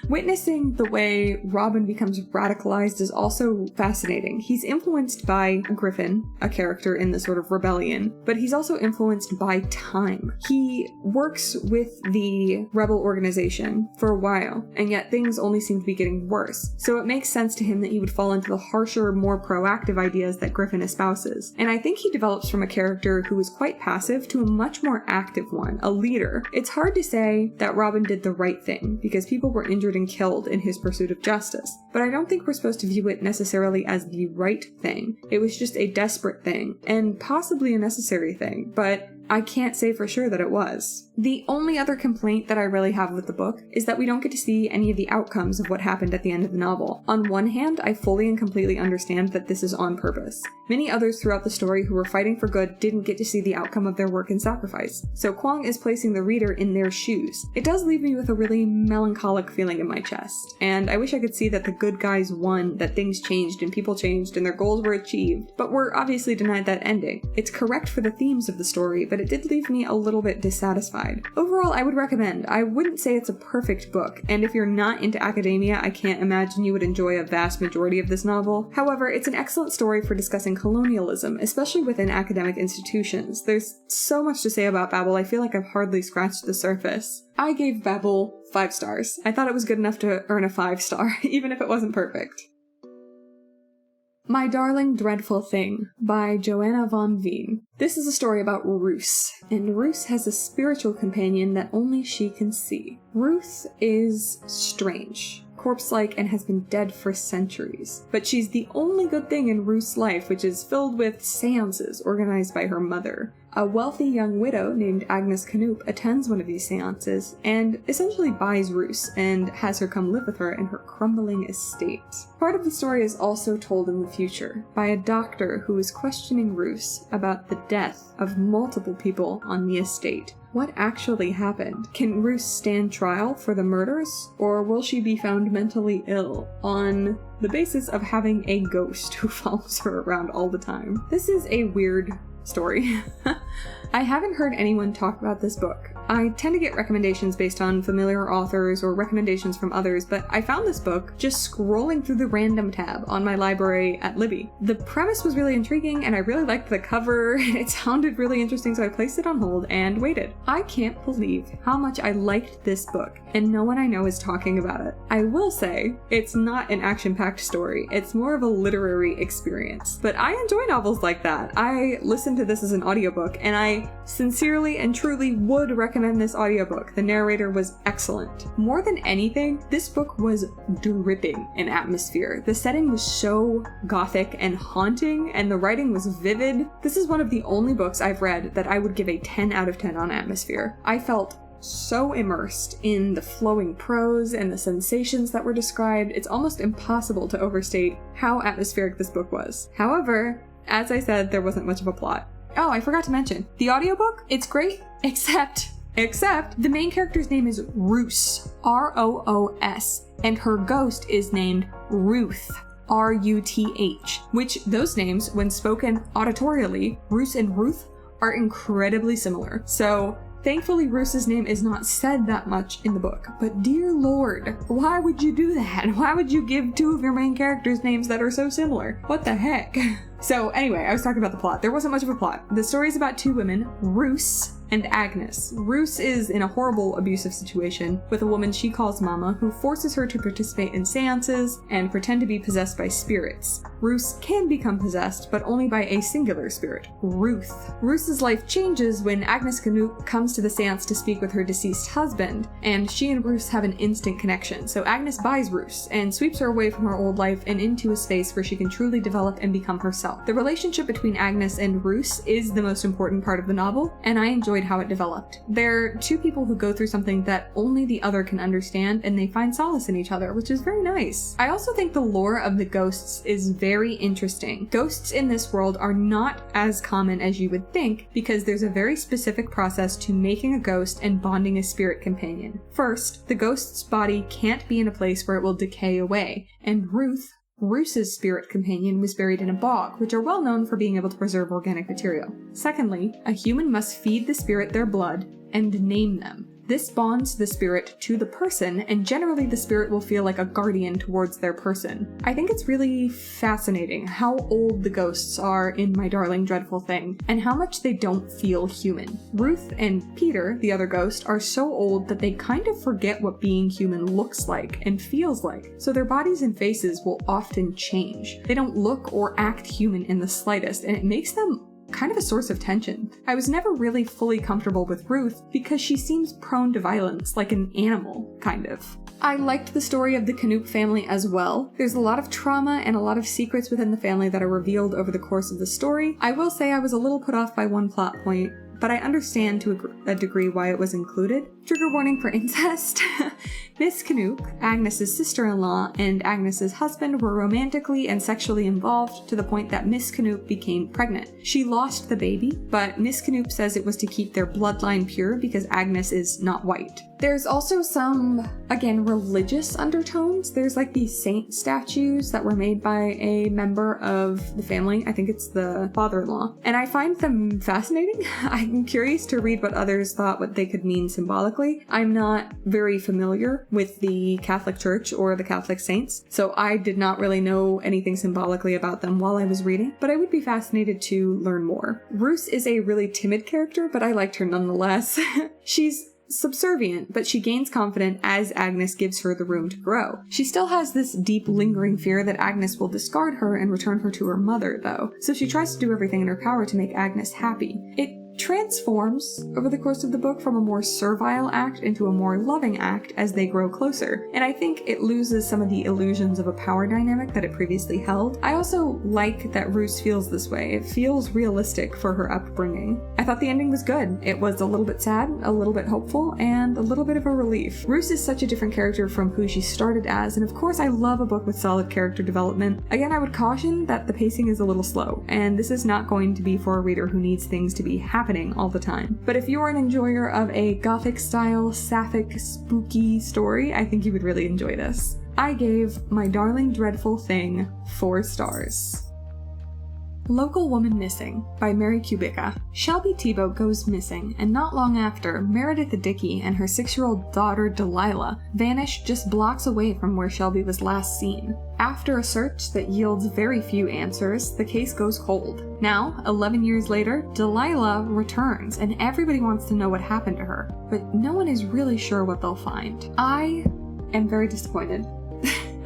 Witnessing the way Robin becomes radicalized is also fascinating. He's influenced by Griffin, a character in the sort of rebellion, but he's also influenced by time. He works with the rebel organization for a while, and yet things only seem to be getting worse. So it makes sense to him that he would fall into the harsher, more proactive ideas that Griffin espouses. And I think he develops from a character who is quite passive to a much more active one, a leader. It's hard to say that Robin did the right thing, because people were injured and killed in his pursuit of justice. But I don't think we're supposed to view it necessarily as the right thing. It was just a desperate thing, and possibly a necessary thing, but I can't say for sure that it was. The only other complaint that I really have with the book is that we don't get to see any of the outcomes of what happened at the end of the novel. On one hand, I fully and completely understand that this is on purpose. Many others throughout the story who were fighting for good didn't get to see the outcome of their work and sacrifice, so Kwong is placing the reader in their shoes. It does leave me with a really melancholic feeling in my chest, and I wish I could see that the good guys won, that things changed and people changed and their goals were achieved, but we're obviously denied that ending. It's correct for the themes of the story, but it did leave me a little bit dissatisfied. Overall, I would recommend. I wouldn't say it's a perfect book, and if you're not into academia, I can't imagine you would enjoy a vast majority of this novel. However, it's an excellent story for discussing colonialism, especially within academic institutions. There's so much to say about Babel, I feel like I've hardly scratched the surface. I gave Babel 5 stars. I thought it was good enough to earn a 5-star, even if it wasn't perfect. My Darling Dreadful Thing by Joanna von Veen. This is a story about Ruth, and Ruth has a spiritual companion that only she can see. Ruth is strange, corpse-like, and has been dead for centuries. But she's the only good thing in Ruth's life, which is filled with seances organized by her mother. A wealthy young widow named Agnes Knoop attends one of these seances and essentially buys Ruth and has her come live with her in her crumbling estate. Part of the story is also told in the future by a doctor who is questioning Ruth about the death of multiple people on the estate. What actually happened? Can Ruth stand trial for the murders, or will she be found mentally ill on the basis of having a ghost who follows her around all the time? This is a weird story. I haven't heard anyone talk about this book. I tend to get recommendations based on familiar authors or recommendations from others, but I found this book just scrolling through the random tab on my library at Libby. The premise was really intriguing and I really liked the cover and it sounded really interesting, so I placed it on hold and waited. I can't believe how much I liked this book and no one I know is talking about it. I will say, it's not an action-packed story, it's more of a literary experience. But I enjoy novels like that. I listened to this as an audiobook and I sincerely and truly would recommend this audiobook. The narrator was excellent. More than anything, this book was dripping in atmosphere. The setting was so gothic and haunting, and the writing was vivid. This is one of the only books I've read that I would give a 10 out of 10 on atmosphere. I felt so immersed in the flowing prose and the sensations that were described. It's almost impossible to overstate how atmospheric this book was. However, as I said, there wasn't much of a plot. Oh, I forgot to mention, the audiobook, it's great, except the main character's name is Roos, R-O-O-S, and her ghost is named Ruth, R-U-T-H, which those names, when spoken auditorially, Roos and Ruth, are incredibly similar. So thankfully, Roos's name is not said that much in the book, but dear lord, why would you do that? Why would you give two of your main characters names that are so similar? What the heck? So anyway, I was talking about the plot. There wasn't much of a plot. The story is about two women, Roos and Agnes. Roos is in a horrible abusive situation with a woman she calls Mama, who forces her to participate in seances and pretend to be possessed by spirits. Roos can become possessed, but only by a singular spirit, Ruth. Roos's life changes when Agnes Canoop comes to the seance to speak with her deceased husband, and she and Roos have an instant connection. So Agnes buys Roos and sweeps her away from her old life and into a space where she can truly develop and become herself. The relationship between Agnes and Roos is the most important part of the novel, and I enjoyed how it developed. They're two people who go through something that only the other can understand, and they find solace in each other, which is very nice. I also think the lore of the ghosts is very interesting. Ghosts in this world are not as common as you would think, because there's a very specific process to making a ghost and bonding a spirit companion. First, the ghost's body can't be in a place where it will decay away, and Roos's spirit companion was buried in a bog, which are well known for being able to preserve organic material. Secondly, a human must feed the spirit their blood and name them. This bonds the spirit to the person, and generally the spirit will feel like a guardian towards their person. I think it's really fascinating how old the ghosts are in My Darling Dreadful Thing, and how much they don't feel human. Ruth and Peter, the other ghost, are so old that they kind of forget what being human looks like and feels like, so their bodies and faces will often change. They don't look or act human in the slightest, and it makes them kind of a source of tension. I was never really fully comfortable with Ruth because she seems prone to violence, like an animal, kind of. I liked the story of the Canoop family as well. There's a lot of trauma and a lot of secrets within the family that are revealed over the course of the story. I will say I was a little put off by one plot point, but I understand to a degree why it was included. Trigger warning for incest. Miss Canoop, Agnes's sister-in-law, and Agnes's husband were romantically and sexually involved to the point that Miss Canoop became pregnant. She lost the baby, but Miss Canoop says it was to keep their bloodline pure because Agnes is not white. There's also some, again, religious undertones. There's like these saint statues that were made by a member of the family. I think it's the father-in-law. And I find them fascinating. I'm curious to read what others thought what they could mean symbolically. I'm not very familiar with the Catholic Church or the Catholic saints, so I did not really know anything symbolically about them while I was reading, but I would be fascinated to learn more. Roos is a really timid character, but I liked her nonetheless. She's subservient, but she gains confidence as Agnes gives her the room to grow. She still has this deep lingering fear that Agnes will discard her and return her to her mother, though, so she tries to do everything in her power to make Agnes happy. It transforms over the course of the book from a more servile act into a more loving act as they grow closer, and I think it loses some of the illusions of a power dynamic that it previously held. I also like that Roos feels this way. It feels realistic for her upbringing. I thought the ending was good. It was a little bit sad, a little bit hopeful, and a little bit of a relief. Roos is such a different character from who she started as, and of course I love a book with solid character development. Again, I would caution that the pacing is a little slow, and this is not going to be for a reader who needs things to be happening all the time. But if you're an enjoyer of a gothic-style, sapphic, spooky story, I think you would really enjoy this. I gave My Darling Dreadful Thing 4 stars. Local Woman Missing by Mary Kubica. Shelby Thibault goes missing, and not long after, Meredith Dickey and her 6-year-old daughter Delilah vanish just blocks away from where Shelby was last seen. After a search that yields very few answers, the case goes cold. Now, 11 years later, Delilah returns, and everybody wants to know what happened to her, but no one is really sure what they'll find. I am very disappointed.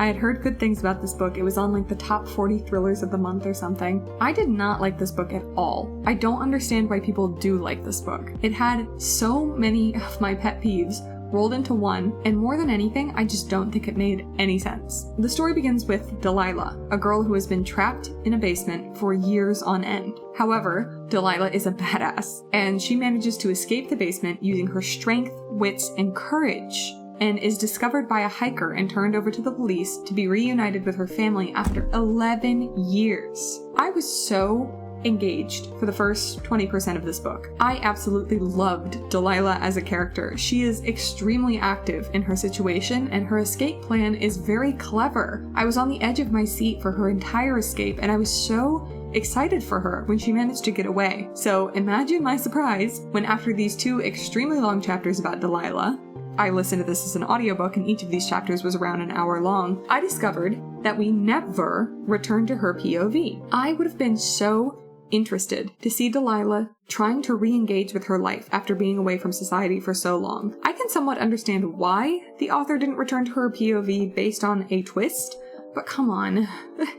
I had heard good things about this book. It was on like the top 40 thrillers of the month or something. I did not like this book at all. I don't understand why people do like this book. It had so many of my pet peeves rolled into one, and more than anything, I just don't think it made any sense. The story begins with Delilah, a girl who has been trapped in a basement for years on end. However, Delilah is a badass, and she manages to escape the basement using her strength, wits, and courage, and is discovered by a hiker and turned over to the police to be reunited with her family after 11 years. I was so engaged for the first 20% of this book. I absolutely loved Delilah as a character. She is extremely active in her situation, and her escape plan is very clever. I was on the edge of my seat for her entire escape, and I was so excited for her when she managed to get away. So imagine my surprise when, after these 2 extremely long chapters about Delilah, I listened to this as an audiobook and each of these chapters was around an hour long, I discovered that we never returned to her POV. I would have been so interested to see Delilah trying to re-engage with her life after being away from society for so long. I can somewhat understand why the author didn't return to her POV based on a twist, but come on.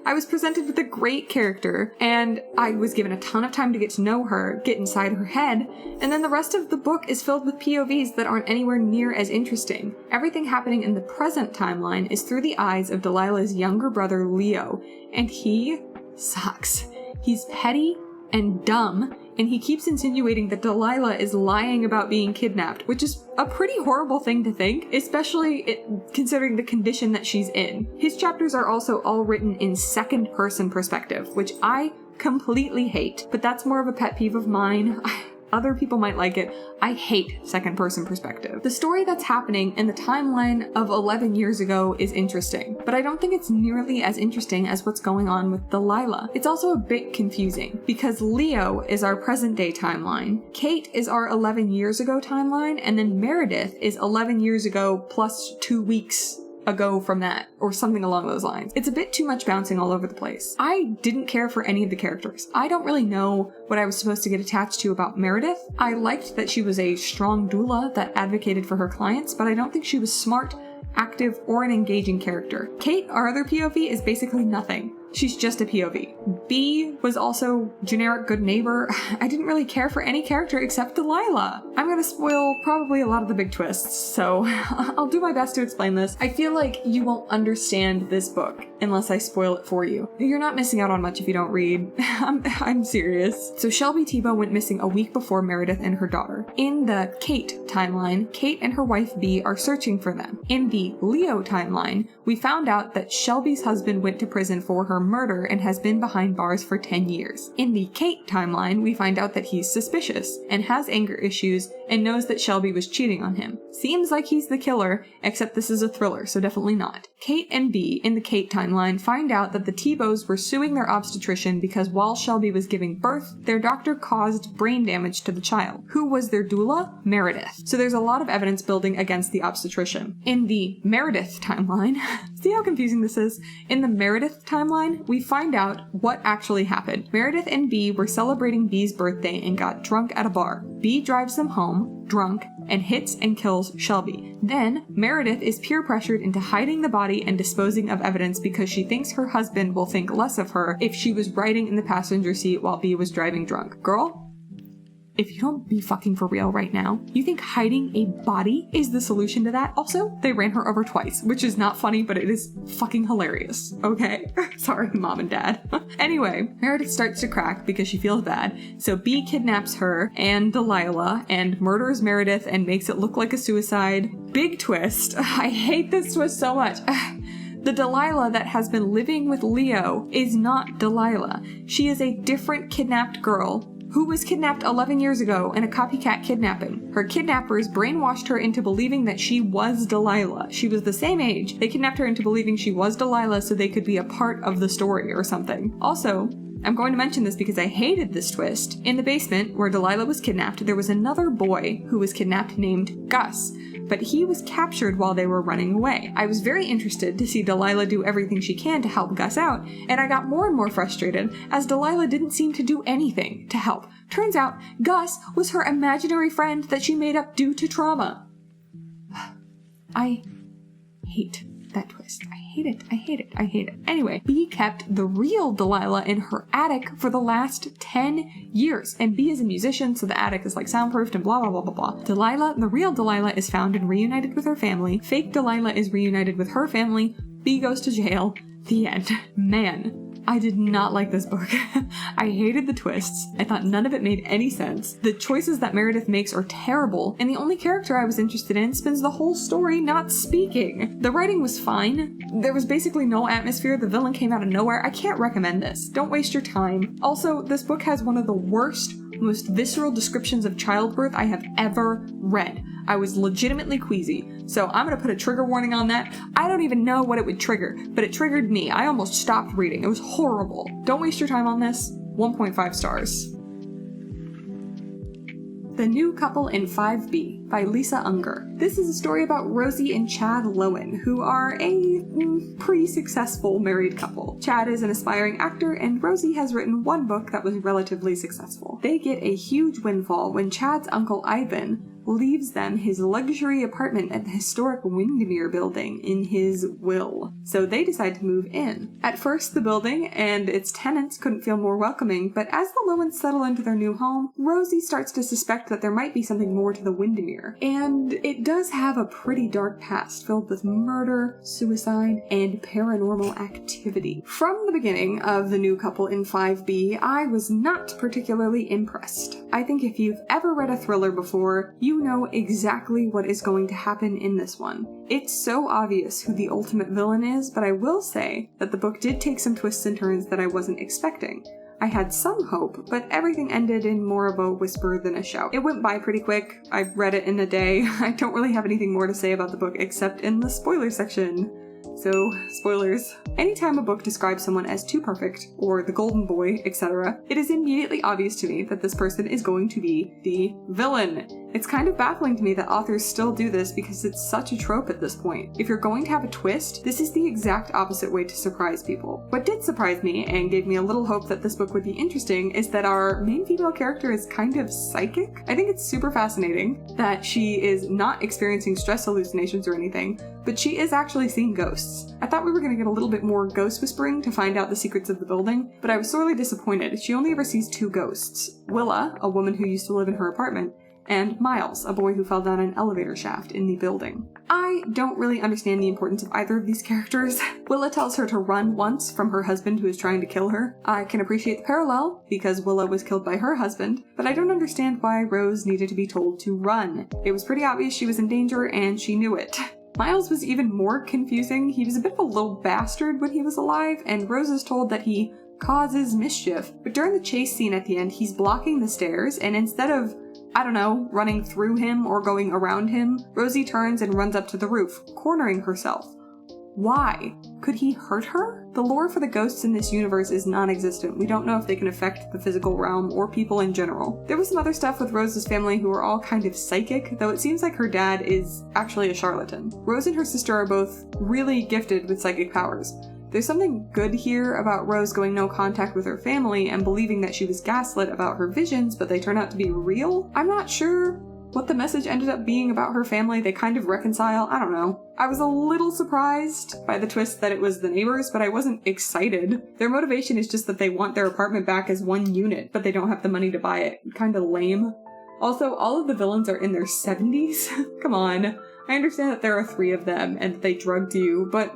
I was presented with a great character, and I was given a ton of time to get to know her, get inside her head, and then the rest of the book is filled with POVs that aren't anywhere near as interesting. Everything happening in the present timeline is through the eyes of Delilah's younger brother, Leo, and he sucks. He's petty and dumb, and he keeps insinuating that Delilah is lying about being kidnapped, which is a pretty horrible thing to think, especially considering the condition that she's in. His chapters are also all written in second-person perspective, which I completely hate, but that's more of a pet peeve of mine. Other people might like it. I hate second-person perspective. The story that's happening in the timeline of 11 years ago is interesting, but I don't think it's nearly as interesting as what's going on with Delilah. It's also a bit confusing, because Leo is our present-day timeline, Kate is our 11 years ago timeline, and then Meredith is 11 years ago plus 2 weeks ago from that, or something along those lines. It's a bit too much bouncing all over the place. I didn't care for any of the characters. I don't really know what I was supposed to get attached to about Meredith. I liked that she was a strong doula that advocated for her clients, but I don't think she was smart, active, or an engaging character. Kate, our other POV, is basically nothing. She's just a POV. B was also generic good neighbor. I didn't really care for any character except Delilah. I'm gonna spoil probably a lot of the big twists, so I'll do my best to explain this. I feel like you won't understand this book unless I spoil it for you. You're not missing out on much if you don't read. I'm serious. So Shelby Tebow went missing a week before Meredith and her daughter. In the Kate timeline, Kate and her wife B are searching for them. In the Leo timeline, we found out that Shelby's husband went to prison for her murder and has been behind bars for 10 years. In the Kate timeline, we find out that he's suspicious and has anger issues and knows that Shelby was cheating on him. Seems like he's the killer, except this is a thriller, so definitely not. Kate and B in the Kate timeline find out that the Tebows were suing their obstetrician because while Shelby was giving birth, their doctor caused brain damage to the child. Who was their doula? Meredith. So there's a lot of evidence building against the obstetrician. In the Meredith timeline, see how confusing this is? In the Meredith timeline, we find out what actually happened. Meredith and B were celebrating B's birthday and got drunk at a bar. B drives them home, drunk, and hits and kills Shelby. Then, Meredith is peer pressured into hiding the body and disposing of evidence because she thinks her husband will think less of her if she was riding in the passenger seat while B was driving drunk. Girl, if you don't be fucking for real right now, you think hiding a body is the solution to that? Also, they ran her over twice, which is not funny, but it is fucking hilarious, okay? Sorry, mom and dad. Anyway, Meredith starts to crack because she feels bad, so B kidnaps her and Delilah and murders Meredith and makes it look like a suicide. Big twist. I hate this twist so much. The Delilah that has been living with Leo is not Delilah. She is a different kidnapped girl who was kidnapped 11 years ago in a copycat kidnapping. Her kidnappers brainwashed her into believing that she was Delilah. She was the same age. They kidnapped her into believing she was Delilah so they could be a part of the story or something. Also, I'm going to mention this because I hated this twist. In the basement where Delilah was kidnapped, there was another boy who was kidnapped named Gus, but he was captured while they were running away. I was very interested to see Delilah do everything she can to help Gus out, and I got more and more frustrated as Delilah didn't seem to do anything to help. Turns out, Gus was her imaginary friend that she made up due to trauma. I hate that twist. I hate it. I hate it. I hate it. Anyway, B kept the real Delilah in her attic for the last 10 years. And B is a musician, so the attic is like soundproofed and blah, blah, blah, blah, blah. Delilah, the real Delilah, is found and reunited with her family. Fake Delilah is reunited with her family. B goes to jail. The end. Man, I did not like this book. I hated the twists. I thought none of it made any sense. The choices that Meredith makes are terrible, and the only character I was interested in spends the whole story not speaking. The writing was fine. There was basically no atmosphere. The villain came out of nowhere. I can't recommend this. Don't waste your time. Also, this book has one of the worst, most visceral descriptions of childbirth I have ever read. I was legitimately queasy, so I'm gonna put a trigger warning on that. I don't even know what it would trigger, but it triggered me. I almost stopped reading. It was horrible. Don't waste your time on this. 1.5 stars. The New Couple in 5B by Lisa Unger. This is a story about Rosie and Chad Lowen, who are a pretty successful married couple. Chad is an aspiring actor, and Rosie has written one book that was relatively successful. They get a huge windfall when Chad's uncle Ivan leaves them his luxury apartment at the historic Windermere building in his will. So they decide to move in. At first, the building and its tenants couldn't feel more welcoming, but as the Lowens settle into their new home, Rosie starts to suspect that there might be something more to the Windermere. And it does have a pretty dark past filled with murder, suicide, and paranormal activity. From the beginning of The New Couple in 5B, I was not particularly impressed. I think if you've ever read a thriller before, you know exactly what is going to happen in this one. It's so obvious who the ultimate villain is, but I will say that the book did take some twists and turns that I wasn't expecting. I had some hope, but everything ended in more of a whisper than a shout. It went by pretty quick. I read it in a day. I don't really have anything more to say about the book except in the spoiler section. So, spoilers. Anytime a book describes someone as too perfect, or the golden boy, etc., it is immediately obvious to me that this person is going to be the villain. It's kind of baffling to me that authors still do this because it's such a trope at this point. If you're going to have a twist, this is the exact opposite way to surprise people. What did surprise me and gave me a little hope that this book would be interesting is that our main female character is kind of psychic. I think it's super fascinating that she is not experiencing stress hallucinations or anything, but she is actually seeing ghosts. I thought we were going to get a little bit more ghost whispering to find out the secrets of the building, but I was sorely disappointed. She only ever sees two ghosts. Willa, a woman who used to live in her apartment, and Miles, a boy who fell down an elevator shaft in the building. I don't really understand the importance of either of these characters. Willa tells her to run once from her husband who is trying to kill her. I can appreciate the parallel, because Willa was killed by her husband, but I don't understand why Rose needed to be told to run. It was pretty obvious she was in danger, and she knew it. Miles was even more confusing. He was a bit of a little bastard when he was alive, and Rose is told that he causes mischief. But during the chase scene at the end, he's blocking the stairs, and instead of, I don't know, running through him or going around him, Rosie turns and runs up to the roof, cornering herself. Why? Could he hurt her? The lore for the ghosts in this universe is non-existent. We don't know if they can affect the physical realm or people in general. There was some other stuff with Rose's family who are all kind of psychic, though it seems like her dad is actually a charlatan. Rose and her sister are both really gifted with psychic powers. There's something good here about Rose going no contact with her family and believing that she was gaslit about her visions, but they turn out to be real. I'm not sure what the message ended up being about her family. They kind of reconcile. I don't know. I was a little surprised by the twist that it was the neighbors, but I wasn't excited. Their motivation is just that they want their apartment back as one unit, but they don't have the money to buy it. Kinda lame. Also, all of the villains are in their 70s. Come on. I understand that there are 3 of them and that they drugged you, but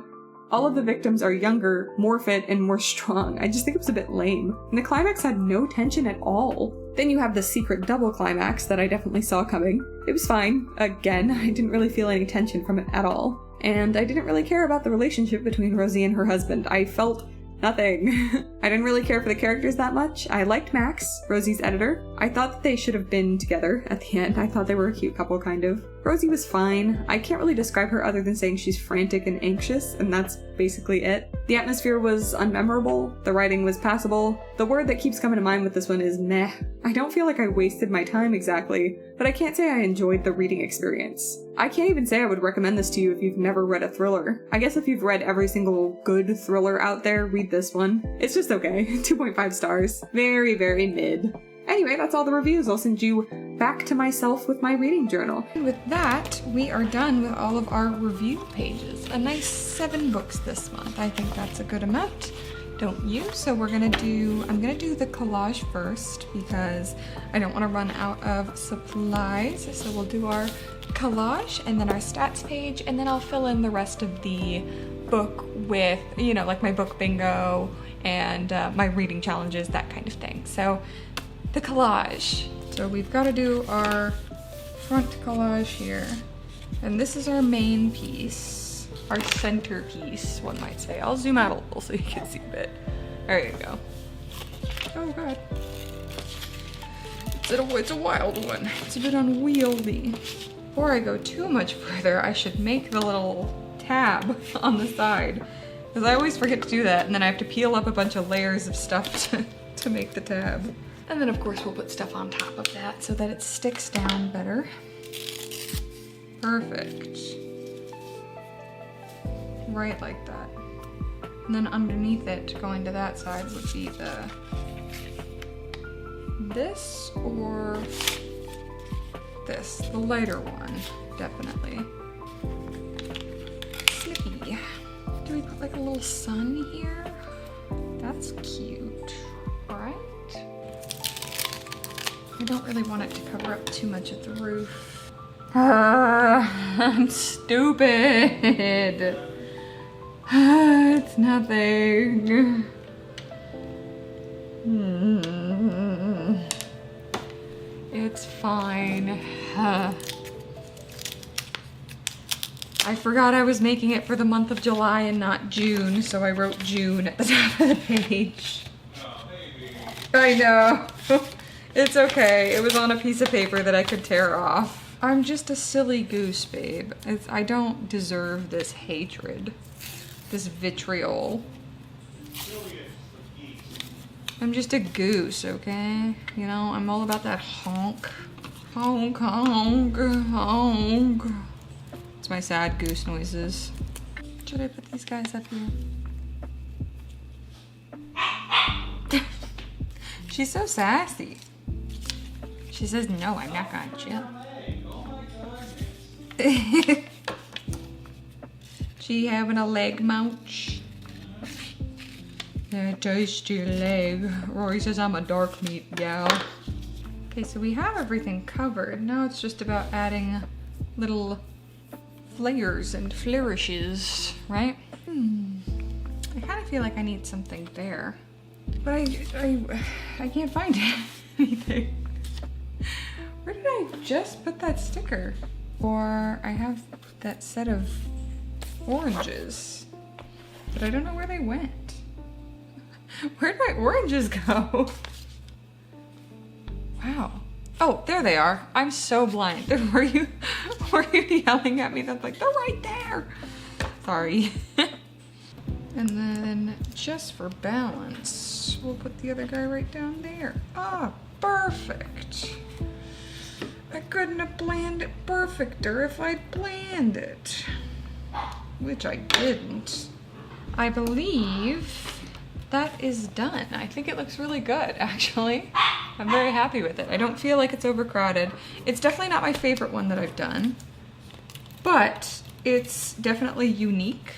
all of the victims are younger, more fit, and more strong. I just think it was a bit lame. And the climax had no tension at all. Then you have the secret double climax that I definitely saw coming. It was fine. Again, I didn't really feel any tension from it at all. And I didn't really care about the relationship between Rosie and her husband. I felt nothing. I didn't really care for the characters that much. I liked Max, Rosie's editor. I thought that they should have been together at the end. I thought they were a cute couple, kind of. Rosie was fine. I can't really describe her other than saying she's frantic and anxious, and that's basically it. The atmosphere was unmemorable. The writing was passable. The word that keeps coming to mind with this one is meh. I don't feel like I wasted my time exactly, but I can't say I enjoyed the reading experience. I can't even say I would recommend this to you if you've never read a thriller. I guess if you've read every single good thriller out there, read this one. It's just okay. 2.5 stars. Very, very mid. Anyway, that's all the reviews. I'll send you back to myself with my reading journal. And with that, we are done with all of our review pages. A nice 7 books this month. I think that's a good amount. Don't you? So I'm gonna do the collage first because I don't want to run out of supplies. So we'll do our collage and then our stats page, and then I'll fill in the rest of the book with, you know, like my book bingo and my reading challenges, that kind of thing. So the collage. So we've got to do our front collage here. And this is our main piece, our centerpiece, one might say. I'll zoom out a little so you can see a bit. There you go. Oh God. It's a wild one. It's a bit unwieldy. Before I go too much further, I should make the little tab on the side, because I always forget to do that, and then I have to peel up a bunch of layers of stuff to to make the tab. And then of course we'll put stuff on top of that so that it sticks down better. Perfect. Right like that. And then underneath it, going to that side, would be this or this, the lighter one, definitely. Snippy. Do we put like a little sun here? That's cute, right? I don't really want it to cover up too much of the roof. I'm stupid. It's nothing. It's fine. I forgot I was making it for the month of July and not June, so I wrote June at the top of the page. I know. It's okay. It was on a piece of paper that I could tear off. I'm just a silly goose, babe. I don't deserve this hatred. This vitriol. I'm just a goose, okay? You know, I'm all about that honk. Honk, honk, honk. It's my sad goose noises. Should I put these guys up here? She's so sassy. She says, no, I'm not gonna chill. She having a leg munch. Yeah, taste your leg. Rory says I'm a dark meat gal. Okay, so we have everything covered. Now it's just about adding little flares and flourishes, right? I kind of feel like I need something there, but I can't find anything. Where did I just put that sticker? Or I have that set of oranges, but I don't know where they went. Where'd my oranges go? Wow. Oh, there they are. I'm so blind. Were you yelling at me? That's like, they're right there. Sorry. And then just for balance, we'll put the other guy right down there. Ah, perfect. I couldn't have planned it perfecter if I'd planned it. Which I didn't. I believe that is done. I think it looks really good, actually. I'm very happy with it. I don't feel like it's overcrowded. It's definitely not my favorite one that I've done, but it's definitely unique.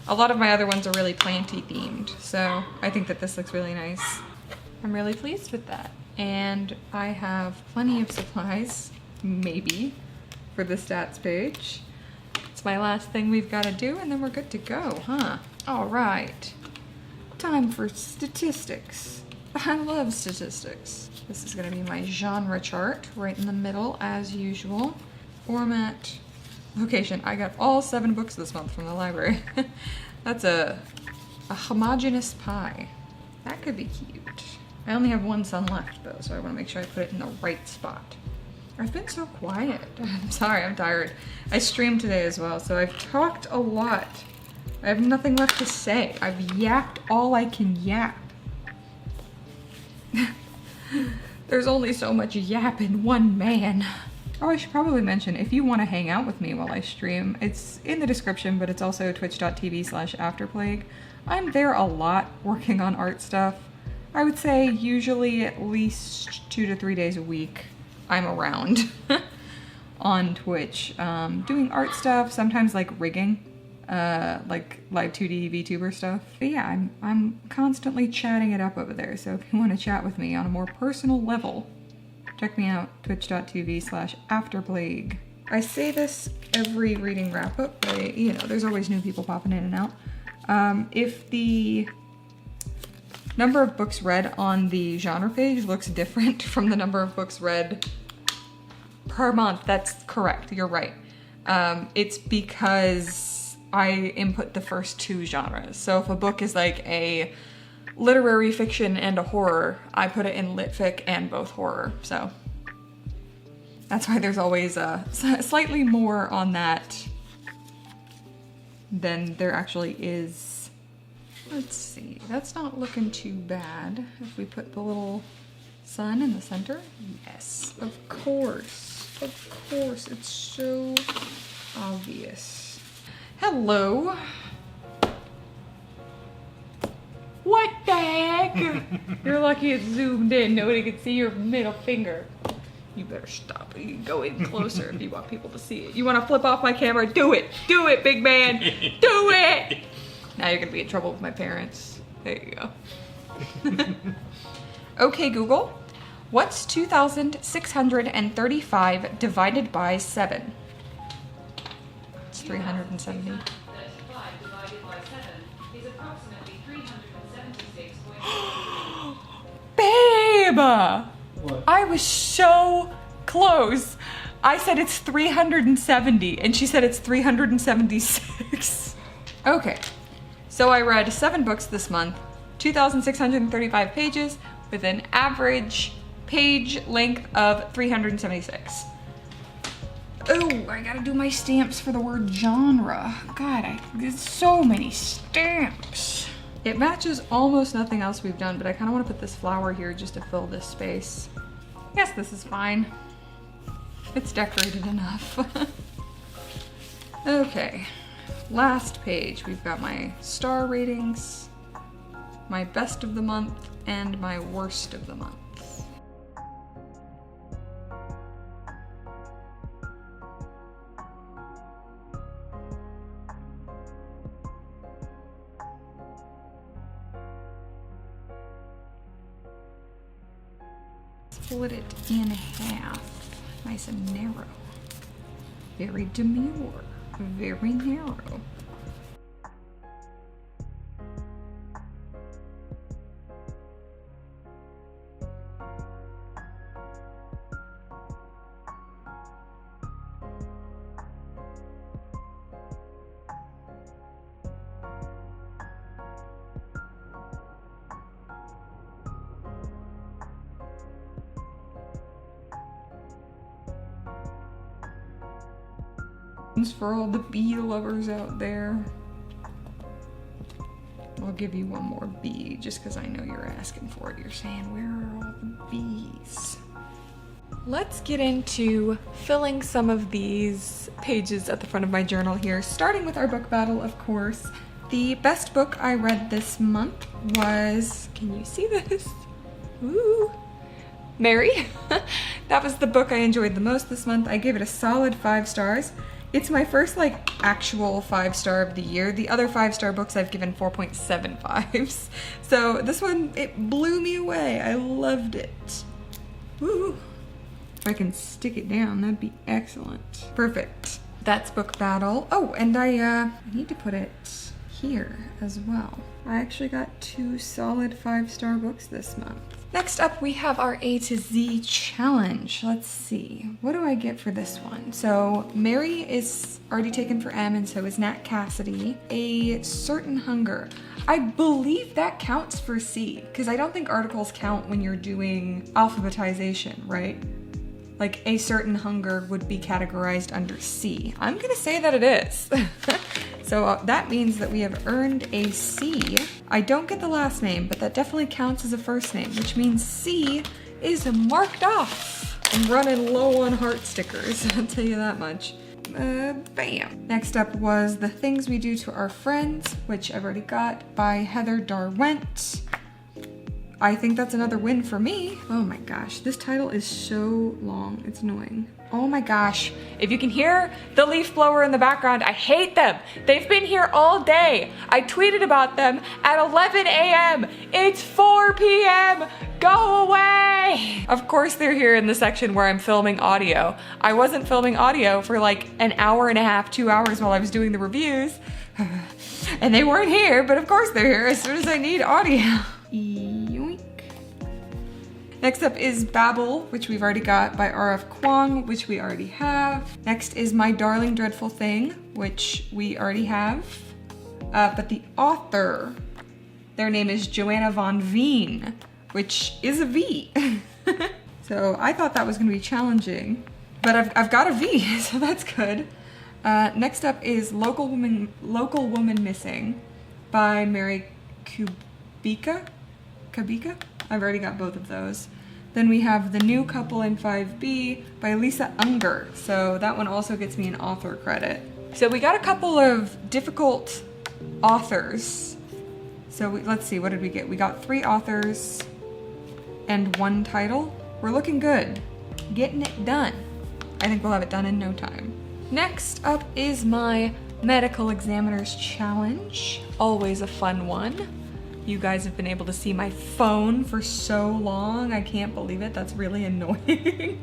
A lot of my other ones are really planty themed, so I think that this looks really nice. I'm really pleased with that. And I have plenty of supplies, maybe, for the stats page. It's my last thing we've got to do, and then we're good to go, huh? All right. Time for statistics. I love statistics. This is going to be my genre chart right in the middle, as usual. Format, location. I got all 7 books this month from the library. That's a homogeneous pie. That could be cute. I only have 1 sun left though, so I want to make sure I put it in the right spot. I've been so quiet. I'm sorry, I'm tired. I streamed today as well, so I've talked a lot. I have nothing left to say. I've yapped all I can yap. There's only so much yap in one man. Oh, I should probably mention, if you want to hang out with me while I stream, it's in the description, but it's also twitch.tv/afterplague. I'm there a lot working on art stuff. I would say usually at least 2 to 3 days a week I'm around on Twitch, doing art stuff, sometimes like rigging, like live 2D VTuber stuff. But yeah, I'm constantly chatting it up over there, so if you want to chat with me on a more personal level, check me out, twitch.tv/afterplague. I say this every reading wrap up, but you know, there's always new people popping in and out. If the number of books read on the genre page looks different from the number of books read per month, that's correct, you're right. It's because I input the first 2 genres. So if a book is like a literary fiction and a horror, I put it in litfic and both horror, so that's why there's always slightly more on that than there actually is Let's see, that's not looking too bad. If we put the little sun in the center. Yes, of course, it's so obvious. Hello. What the heck? You're lucky it's zoomed in. Nobody could see your middle finger. You better stop. You can go in closer if you want people to see it. You want to flip off my camera? Do it. Do it, big man. Do it. Now you're going to be in trouble with my parents. There you go. Okay, Google. What's 2,635 divided by 7? It's 370. Babe! What? I was so close. I said it's 370 and she said it's 376. Okay, so I read 7 books this month, 2,635 pages with an average page length of 376. Oh, I gotta do my stamps for the word genre. God, there's so many stamps. It matches almost nothing else we've done, but I kind of want to put this flower here just to fill this space. I guess this is fine. It's decorated enough. Okay, last page. We've got my star ratings, my best of the month, and my worst of the month. Split it in half, nice and narrow. Very demure, very narrow. For all the bee lovers out there. I'll give you one more bee just because I know you're asking for it. You're saying, where are all the bees? Let's get into filling some of these pages at the front of my journal here, starting with our book battle, of course. The best book I read this month was, can you see this? Ooh. Mary. That was the book I enjoyed the most this month. I gave it a solid 5 stars. It's my first like actual 5-star of the year. The other 5-star books I've given 4.75s. So this one, it blew me away. I loved it. Woo. If I can stick it down, that'd be excellent. Perfect. That's book battle. Oh, and I need to put it here as well. I actually got 2 solid 5-star books this month. Next up, we have our A to Z challenge. Let's see, what do I get for this one? So Mary is already taken for M, and so is Nat Cassidy. A Certain Hunger. I believe that counts for C, because I don't think articles count when you're doing alphabetization, right? Like A Certain Hunger would be categorized under C. I'm gonna say that it is. So that means that we have earned a C. I don't get the last name, but that definitely counts as a first name, which means C is marked off. I'm running low on heart stickers, I'll tell you that much. Bam. Next up was The Things We Do to Our Friends, which I've already got, by Heather Darwent. I think that's another win for me. Oh my gosh, this title is so long, it's annoying. Oh my gosh, if you can hear the leaf blower in the background, I hate them. They've been here all day. I tweeted about them at 11 a.m. It's 4 p.m. Go away. Of course they're here in the section where I'm filming audio. I wasn't filming audio for like an hour and a half, 2 hours while I was doing the reviews. And they weren't here, but of course they're here as soon as I need audio. Yoink. Next up is Babel, which we've already got, by R.F. Kuang, which we already have. Next is My Darling Dreadful Thing, which we already have. But the author, their name is Joanna Von Veen, which is a V. So I thought that was gonna be challenging, but I've got a V, so that's good. Next up is Local Woman Missing by Mary Kabika? I've already got both of those. Then we have The New Couple in 5B by Lisa Unger. So that one also gets me an author credit. So we got a couple of difficult authors. So let's see, what did we get? We got 3 authors and 1 title. We're looking good. Getting it done. I think we'll have it done in no time. Next up is my Medical Examiner's Challenge. Always a fun one. You guys have been able to see my phone for so long. I can't believe it. That's really annoying.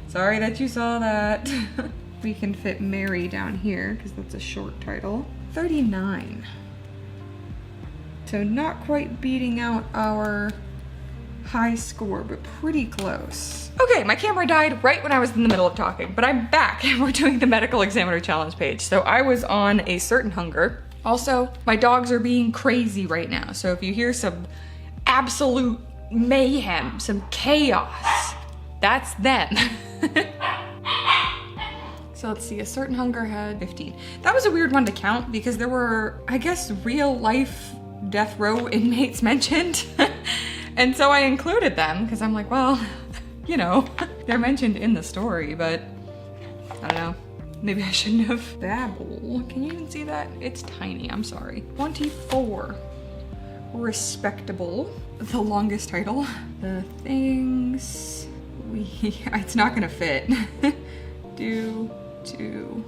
Sorry that you saw that. We can fit Mary down here because that's a short title. 39. So not quite beating out our high score, but pretty close. Okay, my camera died right when I was in the middle of talking, but I'm back and we're doing the Medical Examiner Challenge page. So I was on A Certain Hunger. Also, my dogs are being crazy right now. So if you hear some absolute mayhem, some chaos, that's them. So let's see, A Certain Hunger had 15. That was a weird one to count because there were, I guess, real life death row inmates mentioned. And so I included them because I'm like, well, you know, they're mentioned in the story, but I don't know. Maybe I shouldn't have. Babel, can you even see that? It's tiny, I'm sorry. 24, Respectable, the longest title. The things it's not gonna fit. Due to ...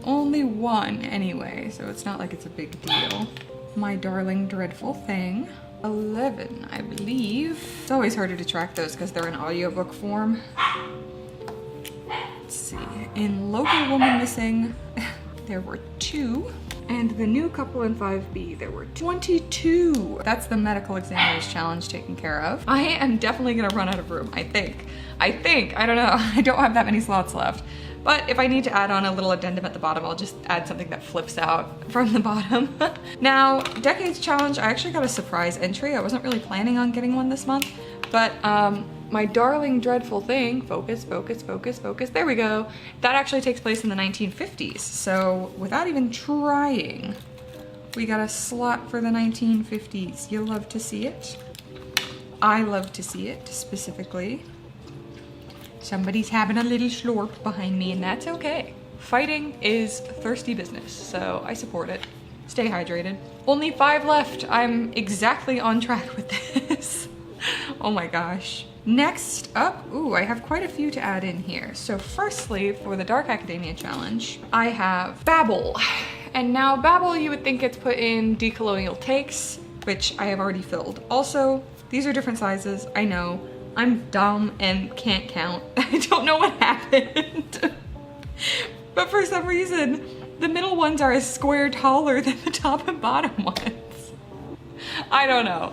Only 1 anyway, so it's not like it's a big deal. My Darling Dreadful Thing. 11, I believe. It's always harder to track those because they're in audiobook form. Let's see, in Local Woman Missing, there were 2. And The New Couple in 5B, there were 22. That's the Medical Examiner's Challenge taken care of. I am definitely gonna run out of room, I think, I don't know. I don't have that many slots left. But if I need to add on a little addendum at the bottom, I'll just add something that flips out from the bottom. Now, Decades Challenge, I actually got a surprise entry. I wasn't really planning on getting one this month, but My Darling Dreadful Thing, focus, there we go. That actually takes place in the 1950s. So without even trying, we got a slot for the 1950s. You'll love to see it. I love to see it, specifically. Somebody's having a little slurp behind me, and that's okay. Fighting is thirsty business, so I support it. Stay hydrated. Only 5 left. I'm exactly on track with this. Oh my gosh. Next up, ooh, I have quite a few to add in here. So firstly, for the Dark Academia Challenge, I have Babel. And now Babel, you would think it's put in Decolonial Takes, which I have already filled. Also, these are different sizes, I know. I'm dumb and can't count. I don't know what happened. But for some reason, the middle ones are a square taller than the top and bottom ones. I don't know.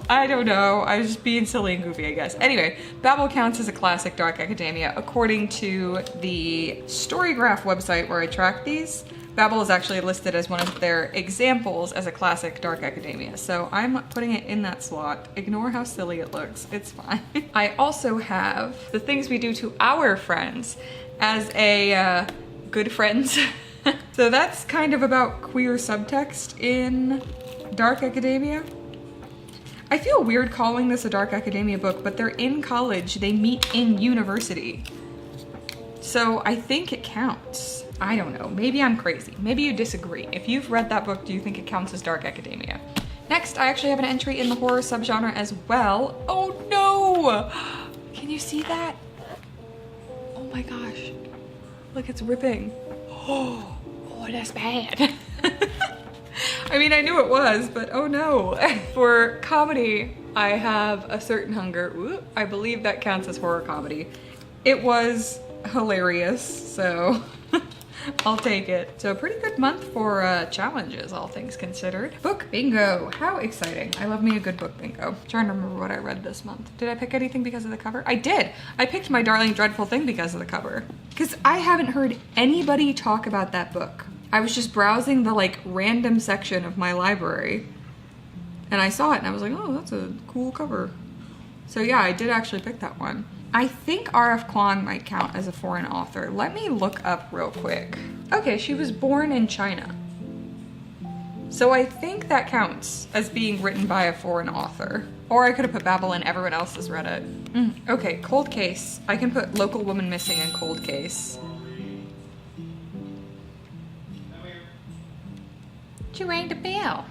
I was just being silly and goofy, I guess. Anyway, Babel counts as a classic Dark Academia. According to the Storygraph website where I track these, Babel is actually listed as one of their examples as a classic Dark Academia. So I'm putting it in that slot. Ignore how silly it looks, it's fine. I also have The Things We Do to Our Friends as a good friends. So that's kind of about queer subtext in Dark Academia. I feel weird calling this a Dark Academia book, but they're in college, they meet in university. So I think it counts. I don't know, maybe I'm crazy. Maybe you disagree. If you've read that book, do you think it counts as Dark Academia? Next, I actually have an entry in the horror subgenre as well. Oh no! Can you see that? Oh my gosh. Look, it's ripping. Oh, that's bad. I mean, I knew it was, but oh no. For comedy, I have A Certain Hunger. Ooh, I believe that counts as horror comedy. It was hilarious, so I'll take it. So a pretty good month for challenges, all things considered. Book bingo, how exciting. I love me a good book bingo. I'm trying to remember what I read this month. Did I pick anything because of the cover? I did. I picked My Darling Dreadful Thing because of the cover. Because I haven't heard anybody talk about that book. I was just browsing the like random section of my library and I saw it and I was like, oh, that's a cool cover. So yeah, I did actually pick that one. I think R.F. Kuang might count as a foreign author. Let me look up real quick. Okay, she was born in China. So I think that counts as being written by a foreign author. Or I could have put Babel and everyone else has read it. Okay, Cold Case. I can put Local Woman Missing in Cold Case. She rang the bell.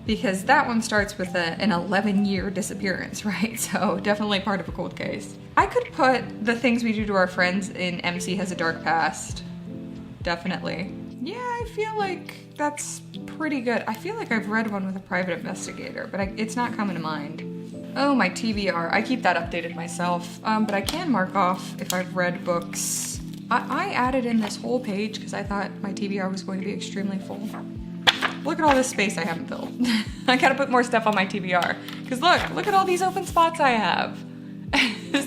Because that one starts with an 11-year disappearance, right? So definitely part of a cold case. I could put The Things We Do to Our Friends in MC Has a Dark Past. Definitely. Yeah, I feel like that's pretty good. I feel like I've read one with a private investigator, but it's not coming to mind. Oh, my TBR. I keep that updated myself, but I can mark off if I've read books. I added in this whole page because I thought my TBR was going to be extremely full. Look at all this space I haven't filled. I gotta put more stuff on my TBR. Because look at all these open spots I have.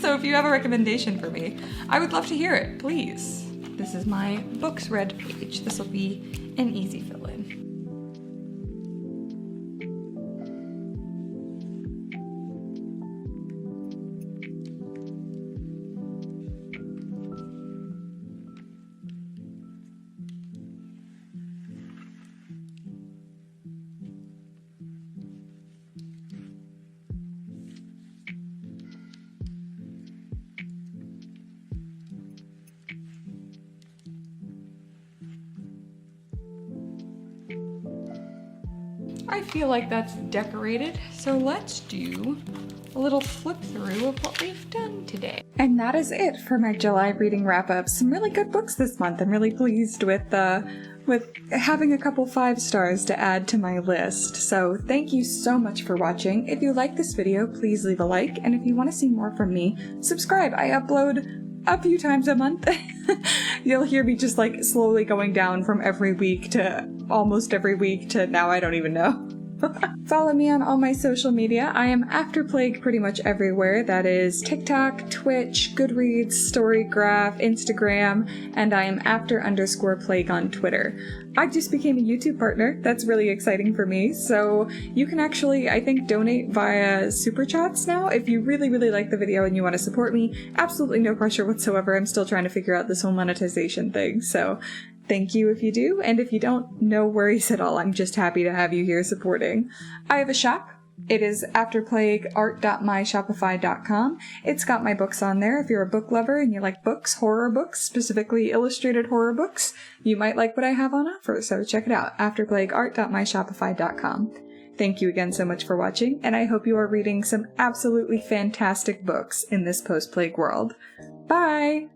So if you have a recommendation for me, I would love to hear it, please. This is my books read page. This will be an easy fill-in. I feel like that's decorated, so let's do a little flip through of what we've done today. And that is it for my July reading wrap up. Some really good books this month. I'm really pleased with having a couple 5 stars to add to my list. So thank you so much for watching. If you like this video, please leave a like, and if you want to see more from me, subscribe. I upload a few times a month. You'll hear me just like slowly going down from every week to almost every week to now I don't even know. Follow me on all my social media. I am After Plague pretty much everywhere. That is TikTok, Twitch, Goodreads, Storygraph, Instagram, and I am After_Plague on Twitter. I just became a YouTube partner. That's really exciting for me. So you can actually, I think, donate via Super Chats now if you really, really like the video and you want to support me. Absolutely no pressure whatsoever. I'm still trying to figure out this whole monetization thing. So thank you if you do, and if you don't, no worries at all. I'm just happy to have you here supporting. I have a shop. It is afterplagueart.myshopify.com. It's got my books on there. If you're a book lover and you like books, horror books, specifically illustrated horror books, you might like what I have on offer, so check it out, afterplagueart.myshopify.com. Thank you again so much for watching, and I hope you are reading some absolutely fantastic books in this post-plague world. Bye!